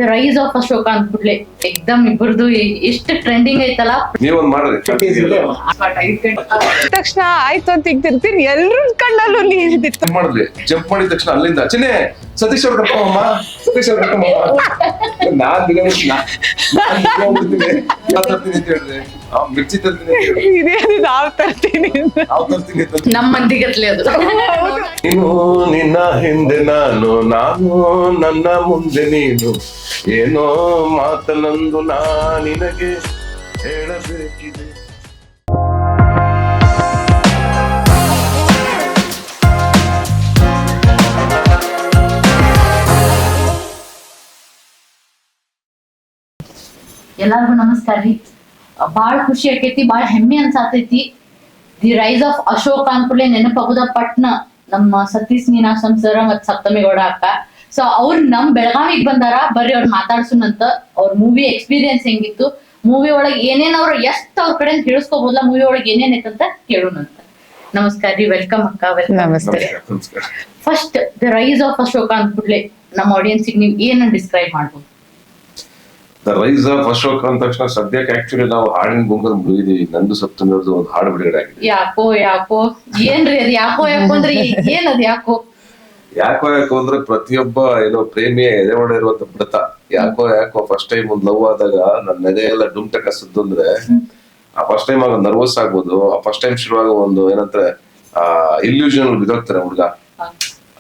The rise of Ashoka ಅಂದ್ಬಿಡ್ಲೆ ಎಕ್ದಮ್ ಇಬ್ಬರದು ಎಷ್ಟು ಟ್ರೆಂಡಿಂಗ್ ಐತಲ್ಲ. ನೀವೊಂದ್ ಮಾಡ್ರಿ ತಕ್ಷಣ ಆಯ್ತು ಅಂತ ತಿಂತೀನಿ ಎಲ್ರ ಕಣ್ಣಲ್ಲೂ ನೀರಿದಿತ್ತು. ಮಾಡಿದ್ವಿ ಜಂಪ್ ಮಾಡಿದ ತಕ್ಷಣ ಅಲ್ಲಿಂದ ಚಿನ್ನೆ ಸತೀಶ್ ಅವ್ರ ಕರ್ಕೊಂಬಮ್ಮ ಸತೀಶ್ ಅವ್ರ ಕರ್ಕೊಂಬಮ್ಮ ನಾನ್ ಹೇಳಿದ್ರೆ ಮಿರ್ಚಿ ತರ್ತೀನಿ ಇದೇನು ನಾವ್ ತರ್ತೀನಿ ನಮ್ಮ ಮಂದಿಗತ್ಲೆ ಅದು. ನೀನು ನಿನ್ನ ಹಿಂದೆ ನಾನು ನನ್ನ ಮುಂದೆ ನೀನು ಏನೋ ಮಾತನಂದು ನಾ ನಿನಗೆ ಹೇಳಬೇಕಿದೆ. ಎಲ್ಲಾರ್ಗು ನಮಸ್ಕಾರ ರೀ. ಬಾಳ ಖುಷಿ ಆಕೈತಿ, ಬಾಳ ಹೆಮ್ಮೆ ಅನ್ಸಾತೈತಿ. ದಿ ರೈಸ್ ಆಫ್ ಅಶೋಕ ಅಂದ್ಕೂಡ್ಲೆ ನೆನಪಾಗುದ ಪಟ್ನ ನಮ್ಮ ಸತೀಶ್ ನೀನಾಸಂ ಸರ್ ಮತ್ ಸಪ್ತಮಿ ಗೌಡ ಅಕ್ಕ. ಸೊ ಅವ್ರು ನಮ್ ಬೆಳಗಾವಿಗೆ ಬಂದಾರ, ಬರ್ರಿ ಅವ್ರ ಮಾತಾಡ್ಸುನಂತ. ಅವ್ರ ಮೂವಿ ಎಕ್ಸ್ಪೀರಿಯನ್ಸ್ ಹೆಂಗಿತ್ತು, ಮೂವಿ ಒಳಗ್ ಏನೇನ್ ಅವ್ರ ಎಷ್ಟ್ ಅವ್ರ ಕಡೆ ತಿಳಿಸ್ಕೋಬಹುದಲ್ಲ, ಮೂವಿ ಒಳಗ್ ಏನೇನ್ ಐತಂತ ಕೇಳೋಣಂತ. ನಮಸ್ಕಾರ ರೀ, ವೆಲ್ಕಮ್ ಅಕ್ಕ. ನಮಸ್ತೆ. First the rise of Ashoka ಅಂದ್ಕೂಡ್ಲೆ ನಮ್ಮ ಆಡಿಯನ್ಸ್ ನೀವ್ ಏನ್ ಡಿಸ್ಕ್ರೈಬ್ ಮಾಡ್ಬೋದು? ದ ರೈಸ್ ಆಫ್ ಅಶೋಕ್ ಅಂದ ತಕ್ಷಣ ಸದ್ಯಕ್ಕೆ ಆಕ್ಚುಲಿ ನಾವು ಹಾಡಿನ ಗುಂಗಲ್ ಮುಗಿದೀವಿ. ನಂದು ಸಪ್ತಮಿಯವ್ರದ್ದು ಒಂದು ಹಾಡು ಬಿಡುಗಡೆ ಆಗಿದೆ. ಯಾಕೋ ಏನ್ರಿ ಅದು? ಯಾಕೋ ಅಂದ್ರೆ ಏನದು? ಯಾಕೋ ಅಂದ್ರೆ ಪ್ರತಿಯೊಬ್ಬ ಏನೋ ಪ್ರೇಮಿಯ ಎದೆ ಮಾಡಿರುವಂತ ಬಿಡತ. ಯಾಕೋ ಫಸ್ಟ್ ಟೈಮ್ ಒಂದು ಲವ್ ಆದಾಗ ನನ್ನ ಎದೆ ಎಲ್ಲ ಡುಮ್ಟಕ ಸುದ್ದು ಅಂದ್ರೆ ಆ ಫಸ್ಟ್ ಟೈಮ್ ಆಗ ನರ್ವಸ್ ಆಗ್ಬೋದು. ಆ ಫಸ್ಟ್ ಟೈಮ್ ಶುರುವಾಗ ಒಂದು ಏನಂದ್ರೆ ಇಲ್ಯೂಷನ್ ಬಿದ್ದೋಗ್ತಾರೆ ಹುಡುಗ,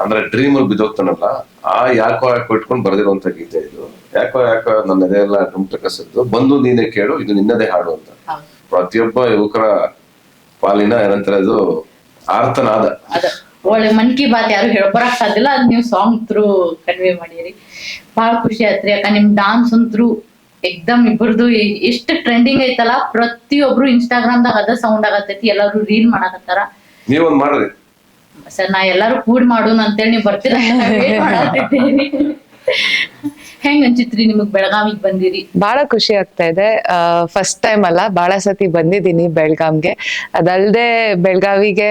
ಅಂದ್ರೆ ಡ್ರೀಮ್ ಅಲ್ಲಿ ಬಿದ್ದೋಗ್ತಾನಲ್ಲ, ಆ ಯಾಕೋ ಇಟ್ಕೊಂಡು ಬರೆದಿರುವಂತ ಗೀತೆ ಇದು. ಯಾಕೋ ನನ್ನ ಎದೆ ಎಲ್ಲ ಡುಮ್ಟಕ ಸುದ್ದು ಬಂದು ನೀನೇ ಕೇಳು ಇದು ನಿನ್ನದೇ ಹಾಡು ಅಂತ ಪ್ರತಿಯೊಬ್ಬ ಯುವಕರ ಪಾಲಿನ ಏನಂತಾರೆ ಅದು ಆರ್ತನಾದ. ಒಳ್ಳೆ ಮನ್ ಕಿ ಬಾತ್ ಯಾರು ಹೇಳ್ಕೊಳಕ್ ಸಾಧ್ಯಲ್ಲ, ಅದ್ ನೀವು ಸಾಂಗ್ ಥ್ರೂ ಕನ್ವೆ ಮಾಡಿರಿ. ಬಹಳ ಖುಷಿ ಆತ್ರಿ ಅಕ್ಕ. ನಿಮ್ ಡಾನ್ಸ್ ಅಂತ್ರು ಎಕ್ದಮ್ ಇಬ್ಬರದು ಎಷ್ಟು ಟ್ರೆಂಡಿಂಗ್ ಐತಲ್ಲ, ಪ್ರತಿಯೊಬ್ರು ಇನ್ಸ್ಟಾಗ್ರಾಮ್ದಾಗ ಅದ ಸೌಂಡ್ ಆಗತೈತಿ, ಎಲ್ಲಾರು ರೀಲ್ ಮಾಡಕತ್ತಾರ. ನೀವೊಂದ್ ಮಾಡ್ರಿ ಸರ್, ನಾ ಎಲ್ಲಾರು ಕೂಡ್ ಮಾಡೋಣ ಅಂತೇಳಿ ನೀವ್ ಬರ್ತೀರ ಹೆಂಗ್ ಅನ್ಸಿತ್ರಿ ನಿಮಗ್ ಬೆಳಗಾವಿಗ್ ಬಂದಿರಿ? ಬಹಳ ಖುಷಿ ಆಗ್ತಾ ಇದೆ. ಫಸ್ಟ್ ಟೈಮ್ ಅಲ್ಲ, ಬಹಳ ಸತಿ ಬಂದಿದ್ದೀನಿ ಬೆಳಗಾಂಗೆ. ಅದಲ್ದೆ ಬೆಳಗಾವಿಗೆ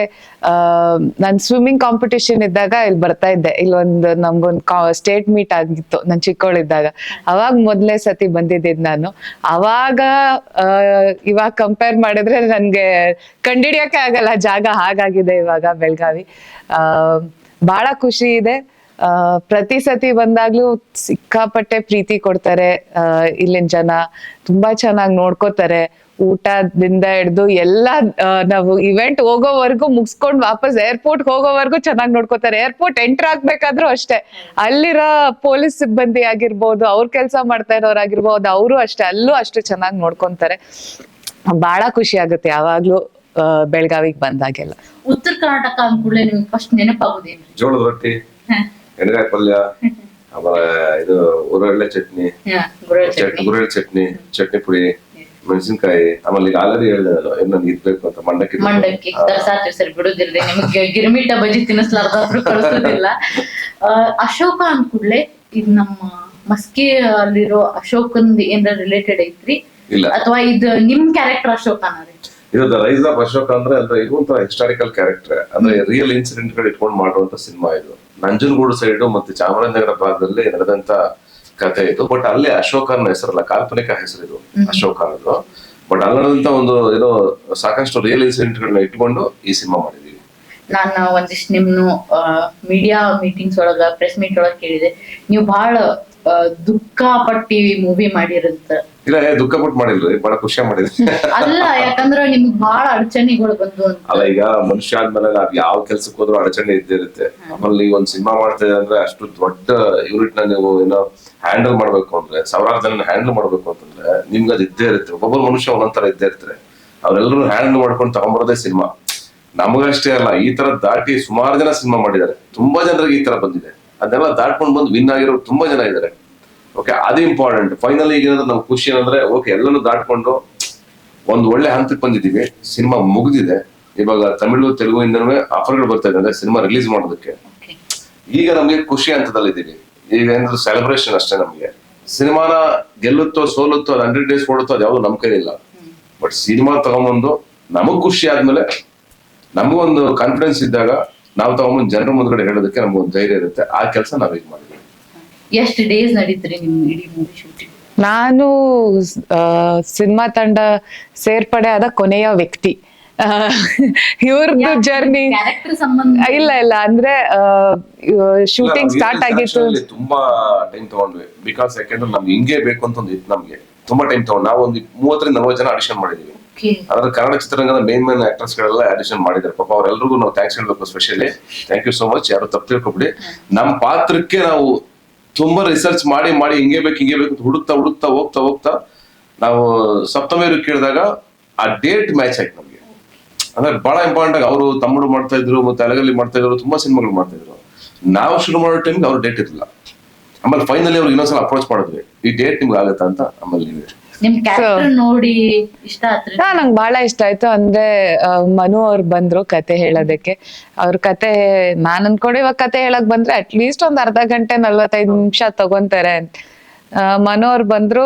ನಾನ್ ಸ್ವಿಮ್ಮಿಂಗ್ ಕಾಂಪಿಟೇಷನ್ ಇದ್ದಾಗ ಇಲ್ಲಿ ಬರ್ತಾ ಇದ್ದೆ. ಇಲ್ಲೊಂದು ನಮ್ಗೊಂದು ಸ್ಟೇಟ್ ಮೀಟ್ ಆಗಿತ್ತು ನಾನ್ ಚಿಕ್ಕವಳಿದ್ದಾಗ. ಅವಾಗ ಮೊದ್ಲೇ ಸತಿ ಬಂದಿದ್ದಿದ್ ನಾನು. ಅವಾಗ ಇವಾಗ ಕಂಪೇರ್ ಮಾಡಿದ್ರೆ ನನ್ಗೆ ಕಂಡಿಡಿಯಕ್ಕೆ ಆಗಲ್ಲ ಜಾಗ, ಹಾಗಾಗಿದೆ ಇವಾಗ ಬೆಳಗಾವಿ. ಬಹಳ ಖುಷಿ ಇದೆ. ಪ್ರತಿ ಸತಿ ಬಂದಾಗ್ಲೂ ಸಿಕ್ಕಾಪಟ್ಟೆ ಪ್ರೀತಿ ಕೊಡ್ತಾರೆ. ಇಲ್ಲಿನ ಜನ ತುಂಬಾ ಚೆನ್ನಾಗಿ ನೋಡ್ಕೋತಾರೆ. ಊಟದಿಂದ ಹಿಡ್ದು ಎಲ್ಲಾ ನಾವು ಇವೆಂಟ್ ಹೋಗೋವರೆಗೂ ಮುಗಿಸ್ಕೊಂಡ್ ವಾಪಸ್ ಏರ್ಪೋರ್ಟ್ ಹೋಗೋವರೆಗೂ ಚೆನ್ನಾಗಿ ನೋಡ್ಕೋತಾರೆ. ಏರ್ಪೋರ್ಟ್ ಎಂಟರ್ ಆಗ್ಬೇಕಾದ್ರೂ ಅಷ್ಟೇ, ಅಲ್ಲಿರೋ ಪೊಲೀಸ್ ಸಿಬ್ಬಂದಿ ಆಗಿರ್ಬೋದು, ಅವ್ರ ಕೆಲಸ ಮಾಡ್ತಾ ಇರೋರಾಗಿರ್ಬೋದು, ಅವರು ಅಷ್ಟೇ, ಅಲ್ಲೂ ಅಷ್ಟು ಚೆನ್ನಾಗಿ ನೋಡ್ಕೊಂತಾರೆ. ಬಹಳ ಖುಷಿ ಆಗುತ್ತೆ ಯಾವಾಗ್ಲೂ ಬೆಳಗಾವಿಗೆ ಬಂದಾಗೆಲ್ಲ. ಉತ್ತರ ಕರ್ನಾಟಕ ಅಂದ್ಕೂಡ್ಲೆ ನಿಮ್ಗೆ ಫಸ್ಟ್ ನೆನಪಾಗೋದೇನ್ರಿ? ಜೋಳದ ರೊಟ್ಟಿ, ಎಣ್ಣೆಗಾಯಿ ಪಲ್ಯ, ಆಮೇಲೆ ಇದು ಉರುಳ್ಳೆ ಚಟ್ನಿ, ಗುರೆಳ್ಳೆ ಚಟ್ನಿ, ಚಟ್ನಿ ಪುಡಿ, ಮೆಣಸಿನ್ಕಾಯಿ. ಆಮೇಲೆ ಈಗ ಆಲ್ರೆಡಿ ಹೇಳಿದೆ ನಾನು ಇರ್ಬೇಕು ಅಂತ ಮಂಡಕ್ಕಿ ತರ್ಸಾತ್ರಿ ಸರ್, ಬಿಡುದಿಲ್ರಿ ನಿಮ್ಗೆ. ಗಿರ್ಮಿಟ ಬಜ್ಜಿ ತಿನ್ನಿಸ್ಲಾರ್ದಾದ್ರು ಕಳ್ಸೋದಿಲ್ಲ. ಅಶೋಕ ಅಂದ್ಕೂಡ್ಲೆ ಇದು ನಮ್ಮ ಮಸ್ಕಿ ಅಲ್ಲಿರೋ ಅಶೋಕಂದ್ ಏನಾರ ರಿಲೇಟೆಡ್ ಐತ್ರಿ ಅಥವಾ ಇದು ನಿಮ್ ಕ್ಯಾರೆಕ್ಟರ್ ಅಶೋಕನ ರೀ? ಇದು ದ ರೈಸ್ ಆಫ್ ಅಶೋಕ ಅಂದ್ರೆ ಇದು ಒಂಥರ ಹಿಸ್ಟಾರಿಕಲ್ ಕ್ಯಾರೆಕ್ಟರ್, ಅಂದ್ರೆ ರಿಯಲ್ ಇನ್ಸಿಡೆಂಟ್ ಗಳು ಇಟ್ಕೊಂಡು ಮಾಡುವಂತ ಸಿನಿಮಾ ಇದು. ನಂಜನಗೂಡು ಸೈಡ್ ಮತ್ತೆ ಚಾಮರಾಜನಗರ ಭಾಗದಲ್ಲಿ ನಡೆದಂತ ಕಥೆ ಇದು. ಬಟ್ ಅಲ್ಲಿ ಅಶೋಕ ಅನ್ನೋ ಹೆಸರಲ್ಲ, ಕಾಲ್ಪನಿಕ ಹೆಸರು ಇದು ಅಶೋಕ ಅನ್ನೋದು. ಬಟ್ ಅಲ್ಲದಂತ ಒಂದು ಏನೋ ಸಾಕಷ್ಟು ರಿಯಲ್ ಇನ್ಸಿಡೆಂಟ್ ಗಳನ್ನ ಇಟ್ಕೊಂಡು ಈ ಸಿನಿಮಾ ಮಾಡಿದೀವಿ. ನಾನು ಒಂದಿಷ್ಟು ನಿಮ್ನು ಮೀಡಿಯಾ ಮೀಟಿಂಗ್ಸ್ ಒಳಗ, ಪ್ರೆಸ್ ಮೀಟ್ ಒಳಗ ಕೇಳಿದೆ, ನೀವು ಬಹಳ ದುಃಖ ಪಟ್ಟಿ ಮೂವಿ ಮಾಡಿರಂತ. ಇಲ್ಲ, ದುಃಖ ಪಟ್ಟು ಮಾಡಿಲ್ರಿ, ಬಹಳ ಖುಷಿ ಮಾಡಿದ್ರಿ. ಅಲ್ಲ, ಯಾಕಂದ್ರ ನಿಮ್ಗ್ ಬಹಳ ಅಡಚಣೆಗಳು ಬಂದು ಅಲ್ಲ. ಈಗ ಮನುಷ್ಯ ಆದ್ಮೇಲೆ ನಾವ್ ಯಾವ ಕೆಲ್ಸಕ್ಕೆ ಹೋದ್ರು ಅಡಚಣೆ ಇದ್ದೇ ಇರುತ್ತೆ. ಆಮೇಲೆ ಈಗ ಒಂದ್ ಸಿನಿಮಾ ಮಾಡ್ತಾ ಅಂದ್ರೆ ಅಷ್ಟು ದೊಡ್ಡ ಯೂನಿಟ್ ನ ನೀವು ಏನೋ ಹ್ಯಾಂಡಲ್ ಮಾಡ್ಬೇಕು ಅಂದ್ರೆ, ಸಾವಿರಾರು ಜನ ಹ್ಯಾಂಡಲ್ ಮಾಡ್ಬೇಕು ಅಂತಂದ್ರೆ ನಿಮ್ಗೆ ಅದು ಇದ್ದೇ ಇರುತ್ತೆ. ಒಬ್ಬೊಬ್ಬರು ಮನುಷ್ಯ ಒಂದೊಂದರ ಇದ್ದೇ ಇರ್ತಾರೆ. ಅವ್ರೆಲ್ಲರೂ ಹ್ಯಾಂಡಲ್ ಮಾಡ್ಕೊಂಡು ತಗೊಂಬರೋದೇ ಸಿನಿಮಾ. ನಮಗಷ್ಟೇ ಅಲ್ಲ, ಈ ತರ ದಾಟಿ ಸುಮಾರು ಜನ ಸಿನಿಮಾ ಮಾಡಿದ್ದಾರೆ. ತುಂಬಾ ಜನರಿಗೆ ಈ ತರ ಬಂದಿದೆ. ಅದನ್ನೆಲ್ಲ ದಾಟ್ಕೊಂಡು ಬಂದು ವಿನ್ ಆಗಿರೋ ತುಂಬಾ ಜನ ಇದ್ದಾರೆ. ಓಕೆ, ಅದು ಇಂಪಾರ್ಟೆಂಟ್. ಫೈನಲ್ ಈಗ ಏನಾದ್ರೆ ನಮ್ಗೆ ಖುಷಿ ಏನಂದ್ರೆ ಓಕೆ ಎಲ್ಲನೂ ದಾಟ್ಕೊಂಡು ಒಂದ್ ಒಳ್ಳೆ ಹಂತಕ್ಕೆ ಬಂದಿದ್ದೀವಿ. ಸಿನಿಮಾ ಮುಗಿದಿದೆ. ಇವಾಗ ತಮಿಳು, ತೆಲುಗು ಇಂದನೂ ಆಫರ್ಗಳು ಬರ್ತಾ ಇದೆ ಅಂದ್ರೆ ಸಿನಿಮಾ ರಿಲೀಸ್ ಮಾಡೋದಕ್ಕೆ. ಈಗ ನಮ್ಗೆ ಖುಷಿ ಹಂತದಲ್ಲಿದ್ದೀವಿ. ಈಗ ಏನಾದ್ರು ಸೆಲೆಬ್ರೇಷನ್ ಅಷ್ಟೇ. ನಮ್ಗೆ ಸಿನಿಮಾನ ಗೆಲ್ಲುತ್ತೋ ಸೋಲುತ್ತೋ, 100 days ಕೊಡುತ್ತೋ, ಅದು ಯಾವ್ದು ನಮ್ ಕೈಲಿಲ್ಲ. ಬಟ್ ಸಿನಿಮಾ ತಗೊಂಬಂದು ನಮಗ್ ಖುಷಿ ಆದ್ಮೇಲೆ, ನಮಗೊಂದು ಕಾನ್ಫಿಡೆನ್ಸ್ ಇದ್ದಾಗ ನಾವು ತಗೊಂಬಂದು ಜನರ ಮುಂದ್ಗಡೆ ಹೇಳೋದಕ್ಕೆ ನಮ್ಗೊಂದು ಧೈರ್ಯ ಇರುತ್ತೆ. ಆ ಕೆಲಸ ನಾವೀಗ ಮಾಡಿದ್ವಿ. ಎಷ್ಟು ಡೇಸ್ ನಡೀತ್ರಿ ನಿಮ್ ಇಡೀ ಮೂವಿ ಶೂಟಿಂಗ್? ನಾನು ಸಿನಿಮಾ ತಂಡ ಸೇರ್ಪಡೆ ಆದ ಕೊನೆಯ ವ್ಯಕ್ತಿ. ಇವ್ರದ್ದು ಜರ್ನಿ ಕ್ಯಾರೆಕ್ಟರ್ ಸಂಬಂಧ ಇಲ್ಲ ಇಲ್ಲ ಅಂದ್ರೆ ಶೂಟಿಂಗ್ ಸ್ಟಾರ್ಟ್ ಆಗಿತ್ತು. ತುಂಬಾ ಟೈಮ್ ತಗೊಂಡ್ವಿ, ಬಿಕಾಸ್ ಯಾಕೆಂದ್ರೆ ನಮ್ಗೆ ಹಿಂಗೆ ಬೇಕು ಅಂತ ಒಂದು ಇತ್ತು. ನಮ್ಗೆ ತುಂಬಾ ಟೈಮ್ ತಗೊಂಡು ನಾವು ಒಂದು 30-40 ಜನ ಆಡಿಷನ್ ಮಾಡಿದೀವಿ. ಅದ್ರ ಕನ್ನಡ ಚಿತ್ರರಂಗದ ಮೇನ್ ಆಕ್ಟರ್ಸ್ ಗಳೆಲ್ಲ ಆಡಿಷನ್ ಮಾಡಿದ್ದಾರೆ. ಪಾಪ ಅವ್ರೆಲ್ರಿಗೂ ನಾವು ಥ್ಯಾಂಕ್ಸ್ ಹೇಳ್ಬೇಕು. Specially thank you so much. ಯಾರು ತಪ್ಪು ತಿಳ್ಕೊಬಿಡಿ. ನಮ್ಮ ಪಾತ್ರಕ್ಕೆ ನಾವು ತುಂಬಾ ರಿಸರ್ಚ್ ಮಾಡಿ ಹಿಂಗೆ ಬೇಕು ಅಂತ ಹುಡುಕ್ತಾ ನಾವು ಸಪ್ತಮಿ ಕೇಳಿದಾಗ ಆ ಡೇಟ್ ಮ್ಯಾಚ್ ಆಯ್ತು ನಮ್ಗೆ. ಅಂದ್ರೆ ಬಹಳ ಇಂಪಾರ್ಟೆಂಟ್ ಆಗಿ ಅವರು ತಮಿಳು ಮಾಡ್ತಾ ಇದ್ರು, ಮತ್ತೆ ತೆಲುಗಲ್ಲಿ ಮಾಡ್ತಾ ಇದ್ರು, ತುಂಬಾ ಸಿನಿಮಾಗಳು ಮಾಡ್ತಾ ಇದ್ರು. ನಾವು ಶುರು ಮಾಡೋ ಟೈಮ್ಗೆ ಅವ್ರ ಡೇಟ್ ಇರಲಿಲ್ಲ. ಆಮೇಲೆ ಫೈನಲಿ ಅವ್ರಿಗೆ ಇನ್ನೊಂದ್ಸಲ ಅಪ್ರೋಚ್ ಮಾಡಿದ್ವಿ, ಈ ಡೇಟ್ ನಿಮ್ಗೆ ಆಗತ್ತಾ ಅಂತ. ಆಮೇಲೆ ನಿಮ್ ಕ್ಯಾರೆಕ್ಟರ್ ನೋಡಿ ಇಷ್ಟ ಆತ್ರಿ? ನಂಗೆ ಬಹಳ ಇಷ್ಟ ಆಯ್ತು. ಅಂದ್ರೆ ಮನು ಅವ್ರು ಬಂದ್ರು ಕತೆ ಹೇಳೋದಕ್ಕೆ. ಅವ್ರ ಕತೆ ನಾನ್ ಅನ್ಕೊಂಡು ಇವಾಗ ಕತೆ ಹೇಳಕ್ ಬಂದ್ರೆ ಅಟ್ಲೀಸ್ಟ್ ಒಂದ್ ಅರ್ಧ ಗಂಟೆ 45 ನಿಮಿಷ ತಗೊಂತಾರೆ ಅಂತ. ಮನು ಅವ್ರು ಬಂದ್ರು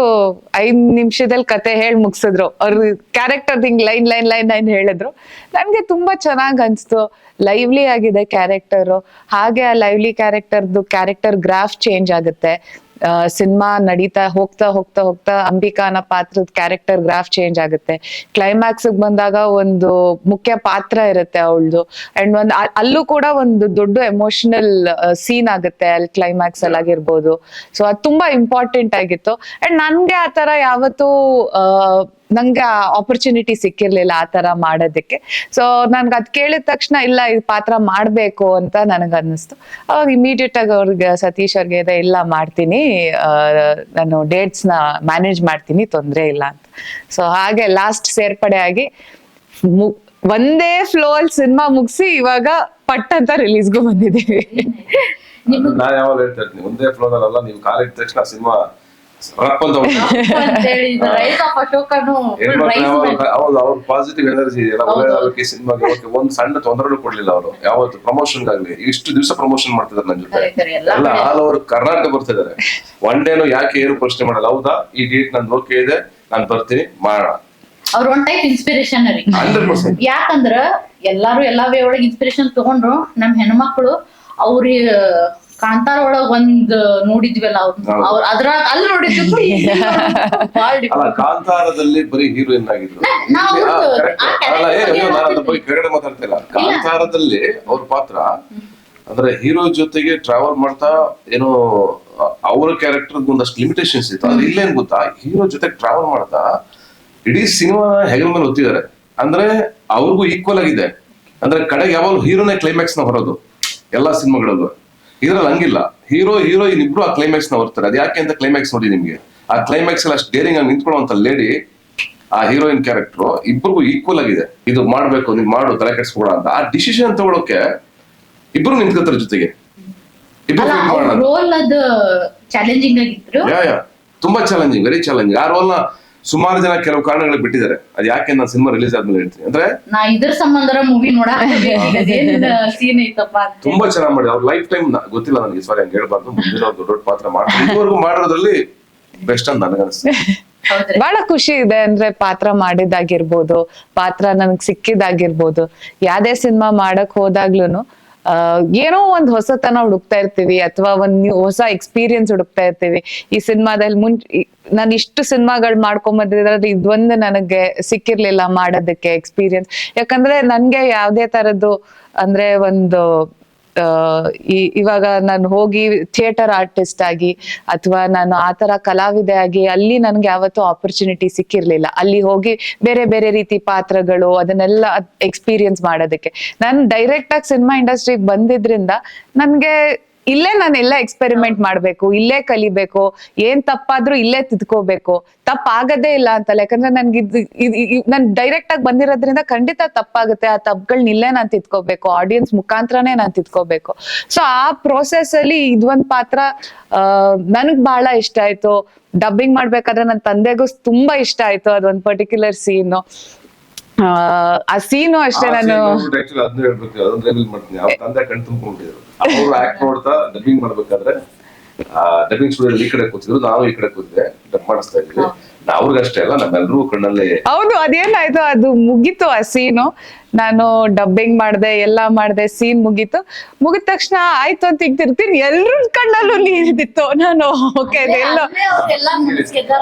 5 ನಿಮಿಷದಲ್ಲಿ ಕತೆ ಹೇಳಿ ಮುಗಿಸಿದ್ರು. ಅವ್ರ ಕ್ಯಾರೆಕ್ಟರ್ ಹಿಂಗ್ ಲೈನ್ ಹೇಳಿದ್ರು. ನನ್ಗೆ ತುಂಬಾ ಚೆನ್ನಾಗ್ ಅನ್ಸ್ತು. ಲೈವ್ಲಿ ಆಗಿದೆ ಕ್ಯಾರೆಕ್ಟರ್. ಹಾಗೆ ಆ ಲೈವ್ಲಿ ಕ್ಯಾರೆಕ್ಟರ್ ಗ್ರಾಫ್ ಚೇಂಜ್ ಆಗುತ್ತೆ. ಸಿನಿಮಾ ನಡೀತಾ ಹೋಗ್ತಾ ಅಂಬಿಕಾನ ಪಾತ್ರದ ಕ್ಯಾರೆಕ್ಟರ್ ಗ್ರಾಫ್ ಚೇಂಜ್ ಆಗುತ್ತೆ. ಕ್ಲೈಮ್ಯಾಕ್ಸ್ ಬಂದಾಗ ಒಂದು ಮುಖ್ಯ ಪಾತ್ರ ಇರುತ್ತೆ ಅವಳದು, ಅಂಡ್ ಅಲ್ಲೂ ಕೂಡ ಒಂದು ದೊಡ್ಡ ಎಮೋಷನಲ್ ಸೀನ್ ಆಗುತ್ತೆ ಅಲ್ಲಿ ಕ್ಲೈಮ್ಯಾಕ್ಸ್ ಅಲ್ಲಿ ಆಗಿರ್ಬೋದು. ಸೊ ಅದು ತುಂಬಾ ಇಂಪಾರ್ಟೆಂಟ್ ಆಗಿತ್ತು. ಅಂಡ್ ನನ್ಗೆ ಆತರ ಯಾವತ್ತೂ ನಂಗೆ ಆಪರ್ಚುನಿಟಿ ಸಿಕ್ಕಿರ್ಲಿಲ್ಲ ಆತರ ಮಾಡೋದಕ್ಕೆ. ಸೊ ನನ್ಗೆ ಅದ್ ಕೇಳಿದ ತಕ್ಷಣ ಇಲ್ಲ ಈ ಪಾತ್ರ ಮಾಡ್ಬೇಕು ಅಂತ ನನಗ್ ಅನ್ನಿಸ್ತು. ಅವಾಗ ಇಮಿಡಿಯೇಟ್ ಆಗಿ ಅವ್ರಿಗೆ ಸತೀಶ್ ಅವ್ರಿಗೆ ಇಲ್ಲ ಮಾಡ್ತೀನಿ, ನಾನು ಡೇಟ್ಸ್ ನ ಮ್ಯಾನೇಜ್ ಮಾಡ್ತೀನಿ, ತೊಂದ್ರೆ ಇಲ್ಲ ಅಂತ. ಸೊ ಹಾಗೆ ಲಾಸ್ಟ್ ಸೇರ್ಪಡೆ ಆಗಿ ಒಂದೇ ಫ್ಲೋ ಅಲ್ಲಿ ಸಿನಿಮಾ ಮುಗಿಸಿ ಇವಾಗ ಪಟ್ ಅಂತ ರಿಲೀಸ್ಗೂ ಬಂದಿದ್ದೀವಿ. ನಾನ್ ಯಾವಾಗ ಹೇಳ್ತಾ ಇರ್ತೀನಿ, ಒಂದೇ ಫ್ಲೋದಲ್ಲ, ನೀವು ಕಾಲಿಟ್ಟ ತಕ್ಷಣ ಸಿನಿಮಾ ಅವ್ರ ಪಾಸಿಟಿವ್ ಎನರ್ಜಿ ಇದೆಯಲ್ಲ, ಸಿನಿಮಾಗೆ ಒಂದ್ ಸಣ್ಣ ತೊಂದರೆ ಕೊಡ್ಲಿಲ್ಲ ಅವರು ಯಾವತ್ತು. ಪ್ರಮೋಷನ್ ಆಗ್ಲಿ ಇಷ್ಟು ದಿವಸ ಪ್ರಮೋಷನ್ ಮಾಡ್ತಿದಾರೆ ನನ್ನ ಜೊತೆ ಎಲ್ಲ ಆಲ್ ಓವರ್ ಕರ್ನಾಟಕ ಬರ್ತಿದ್ದಾರೆ. ಒನ್ ಡೇನು ಯಾಕೆ ಏನು ಪ್ರಶ್ನೆ ಮಾಡಲ್ಲ, ಹೌದಾ ಈ ಡೇಟ್ ನಂದು ಓಕೆ ಇದೆ, ನಾನು ಬರ್ತೀನಿ ಮಾಡೋಣ. ಅವ್ರ ಒಂದ್ ಟೈಪ್ ಇನ್ಸ್ಪಿರೇಷನ್ ರೀ. 100%. ಯಾಕಂದ್ರ ಎಲ್ಲಾರು ಎಲ್ಲಾ ವೇ ಒಳಗೆ ಇನ್ಸ್ಪಿರೇಷನ್ ತಗೊಂಡ್ರು. ನಮ್ ಹೆಣ್ಮಕ್ಳು ಅವ್ರ ಕಾಂತಾರ ಒಳಗ್ ಒಂದ್ ನೋಡಿದ್ವಲ್ಲ, ಅವ್ರ ಅದ್ರಾಗ ಅಲ್ಲಿ ನೋಡಿದ್ರು ಅಲ್ಲ, ಕಾಂತಾರದಲ್ಲಿ ಬರೀ ಹೀರೋಯಿನ್ ಆಗಿದ್ರು. ಕೆಳಗಡೆ ಮಾತಾಡ್ತಿಲ್ಲ. ಕಾಂತಾರದಲ್ಲಿ ಅವ್ರ ಪಾತ್ರ ಅಂದ್ರೆ ಹೀರೋ ಜೊತೆಗೆ ಟ್ರಾವೆಲ್ ಮಾಡ್ತಾ ಏನೋ ಅವ್ರ ಕ್ಯಾರೆಕ್ಟರ್ ಒಂದಷ್ಟು ಲಿಮಿಟೇಷನ್ಸ್ ಇತ್ತು. ಅದ್ರ ಇಲ್ಲೇನ್ ಗೊತ್ತಾ, ಹೀರೋ ಜೊತೆ ಟ್ರಾವೆಲ್ ಮಾಡ್ತಾ ಇಡೀ ಸಿನಿಮಾ ಹೆಗಲ ಮೇಲೆ ಹೊತ್ತಿದ್ದಾರೆ. ಅಂದ್ರೆ ಅವ್ರಿಗೂ ಈಕ್ವಲ್ ಆಗಿದೆ. ಅಂದ್ರೆ ಕಡೆಗೆ ಯಾವಾಗ ಹೀರೋನೇ ಕ್ಲೈಮ್ಯಾಕ್ಸ್ ನ ಹೊರೋದು ಎಲ್ಲಾ ಸಿನಿಮಾಗಳಲ್ಲೂ. ಇದ್ರಲ್ಲಿ ಹಂಗಿಲ್ಲ, ಹೀರೋಯಿನ್ ಇಬ್ರು ಆ ಕ್ಲೈಮ್ಯಾಕ್ಸ್ ನ ಹೊರ್ತಾರೆ. ಅದ್ ಯಾಕೆ ಅಂತ ಕ್ಲೈಮ್ಯಾಕ್ಸ್ ನೋಡಿ ನಿಮ್ಗೆ. ಆ ಕ್ಲೈಮ್ಯಾಕ್ಸ್ ಅಲ್ಲಿ ಅಷ್ಟು ಡೇರಿಂಗ್ ಆಗಿ ನಿಂತ್ಕೊಳ್ಳುವಂತ ಲೇಡಿ, ಆ ಹೀರೋಯಿನ್ ಕ್ಯಾರೆಕ್ಟರ್ ಇಬ್ಬರಿಗೂ ಈಕ್ವಲ್ ಆಗಿದೆ. ಇದು ಮಾಡ್ಬೇಕು, ನೀನ್ ಮಾಡು, ತಲೆ ಕೆಡ್ಸ್ಕೊಡ ಅಂತ ಆ ಡಿಸಿಷನ್ ತಗೊಳಕ್ಕೆ ಇಬ್ರು ನಿಂತ್ಕೊತಾರೆ ಜೊತೆಗೆ. ರೋಲ್ ಅದು ಚಾಲೆಂಜಿಂಗ್ ಆಗಿತ್ತು. ತುಂಬಾ ಚಾಲೆಂಜಿಂಗ್, ವೆರಿ ಚಾಲೆಂಜಿಂಗ್. ಆ ರೋಲ್ ನ ಸುಮಾರು ಜನ ಕೆಲವು ಕಾರಣಗಳಿಗೆ ಬಿಟ್ಟಿದ್ದಾರೆ. ಅದ್ ಯಾಕೆ ನಾನು ಸಿನಿಮಾ ರಿಲೀಸ್ ಆದ್ಮೇಲೆ ಹೇಳ್ತೀನಿ. ಅಂದ್ರೆ ನಾ ಇದ್ರ ಸಂಬಂಧ ಮೂವಿ ಸೀನ್ ಐತಪ್ಪ ತುಂಬಾ ಚೆನ್ನಾಗಿ ಮಾಡಿ. ಅವ್ರ ಲೈಫ್ ಟೈಮ್ ಗೊತ್ತಿಲ್ಲ ನನಗೆ, ಸಾರಿ ಹಂಗೆ ಹೇಳ್ಬಾರ್ದು. ಮುಂದಿನ ದೊಡ್ಡ ಪಾತ್ರ ಮಾಡ್ತಾರೆ, ಇದುವರೆಗೂ ಮಾಡಿರೋದ್ರಲ್ಲಿ ಬೆಸ್ಟ್ ಅಂತ ನನಗನ್ಸುತ್ತೆ. ಬಹಳ ಖುಷಿ ಇದೆ. ಅಂದ್ರೆ ಪಾತ್ರ ಮಾಡಿದಾಗಿರ್ಬೋದು, ಪಾತ್ರ ನನಗ್ ಸಿಕ್ಕಿದಾಗಿರ್ಬೋದು, ಯಾವ್ದೇ ಸಿನಿಮಾ ಮಾಡಕ್ ಹೋದಾಗ್ಲೂನು ಏನೋ ಒಂದ್ ಹೊಸತನ ಹುಡುಕ್ತಾ ಇರ್ತೀವಿ, ಅಥವಾ ಒಂದ್ ಹೊಸ ಎಕ್ಸ್ಪೀರಿಯನ್ಸ್ ಹುಡುಕ್ತಾ ಇರ್ತೀವಿ. ಈ ಸಿನಿಮಾದಲ್ಲಿ ನಾನು ಇಷ್ಟು ಸಿನಿಮಾಗಳು ಮಾಡ್ಕೊಂಡ್ ಬಂದಿದ್ರೆ ಇದೊಂದು ನನಗೆ ಸಿಕ್ಕಿರ್ಲಿಲ್ಲ ಮಾಡೋದಕ್ಕೆ ಎಕ್ಸ್ಪೀರಿಯನ್ಸ್. ಯಾಕಂದ್ರೆ ನನ್ಗೆ ಯಾವ್ದೇ ತರದ್ದು ಅಂದ್ರೆ ಒಂದು ಇವಾಗ ನಾನು ಹೋಗಿ ಥಿಯೇಟರ್ ಆರ್ಟಿಸ್ಟ್ ಆಗಿ ಅಥವಾ ನಾನು ಆತರ ಕಲಾವಿದೆ ಆಗಿ ಅಲ್ಲಿ ನನ್ಗೆ ಯಾವತ್ತೂ ಆಪರ್ಚುನಿಟಿ ಸಿಕ್ಕಿರ್ಲಿಲ್ಲ. ಅಲ್ಲಿ ಹೋಗಿ ಬೇರೆ ಬೇರೆ ರೀತಿ ಪಾತ್ರಗಳು ಅದನ್ನೆಲ್ಲ ಎಕ್ಸ್ಪೀರಿಯನ್ಸ್ ಮಾಡೋದಕ್ಕೆ. ನಾನು ಡೈರೆಕ್ಟ್ ಆಗಿ ಸಿನಿಮಾ ಇಂಡಸ್ಟ್ರಿಗೆ ಬಂದಿದ್ರಿಂದ ನನ್ಗೆ ಇಲ್ಲೇ ನಾನೆಲ್ಲ ಎಕ್ಸ್ಪೆರಿಮೆಂಟ್ ಮಾಡ್ಬೇಕು, ಇಲ್ಲೇ ಕಲಿಬೇಕು, ಏನ್ ತಪ್ಪಾದ್ರೂ ಇಲ್ಲೇ ತಿದ್ಕೋಬೇಕು. ತಪ್ಪಾಗದೇ ಇಲ್ಲ ಅಂತಲ್ಲ, ಯಾಕಂದ್ರೆ ನನ್ಗೆ ನನ್ ಡೈರೆಕ್ಟ್ ಆಗಿ ಬಂದಿರೋದ್ರಿಂದ ಖಂಡಿತ ತಪ್ಪಾಗುತ್ತೆ. ಆ ತಪ್ಪುಗಳನ್ನ ಇಲ್ಲೇ ನಾನ್ ತಿದ್ಕೋಬೇಕು, ಆಡಿಯನ್ಸ್ ಮುಖಾಂತರನೇ ನಾನ್ ತಿದ್ಕೋಬೇಕು. ಸೊ ಆ ಪ್ರೋಸೆಸ್ ಅಲ್ಲಿ ಇದೊಂದ್ ಪಾತ್ರ ನನಗ್ ಬಹಳ ಇಷ್ಟ ಆಯ್ತು. ಡಬ್ಬಿಂಗ್ ಮಾಡ್ಬೇಕಾದ್ರೆ ನನ್ನ ತಂದೆಗೂ ತುಂಬಾ ಇಷ್ಟ ಆಯ್ತು ಅದೊಂದ್ ಪರ್ಟಿಕ್ಯುಲರ್ ಸೀನು. ಆ ಸೀನು ಅಷ್ಟೇ. ನಾನು ತಂದೆ ಕಣ್ ತುಂಬಿಕೊಂಡಿದ್ರು. ಅವ್ರು ಆಕ್ಟ್ ನೋಡ್ತಾ ಡಬ್ಬಿಂಗ್ ಮಾಡ್ಬೇಕಾದ್ರೆ ಡಬ್ಬಿಂಗ್ ಸ್ಟುಡಿಯೋ ಈ ಕಡೆ ಕೂತಿದ್ರು, ನಾವು ಈ ಕಡೆ ಕೂತಿದ್ದೆ, ಡಬ್ ಮಾಡಿಸ್ತಾ ಇದ್ವಿ. ಅವ್ರಿಗಷ್ಟೇ ಅಲ್ಲ ನಮ್ಮೆಲ್ರೂ ಕಣ್ಣಲ್ಲಿ. ಹೌದು, ಅದೇನಾಯ್ತು, ಅದು ಮುಗೀತು ಆ ಸೀನು. ನಾನು ಡಬ್ಬಿಂಗ್ ಮಾಡ್ದೆ, ಎಲ್ಲ ಮಾಡ್ದೆ, ಸೀನ್ ಮುಗೀತು. ಮುಗಿದ ತಕ್ಷಣ ಆಯ್ತು ಅಂತ ಈಗ ತಿರ್ತೀನಿ, ಎಲ್ರ ಕಣ್ಣಲ್ಲೂ ನೀರಿದಿತ್ತು. ನಾನು ಓಕೆ ಇದೆಲ್ಲ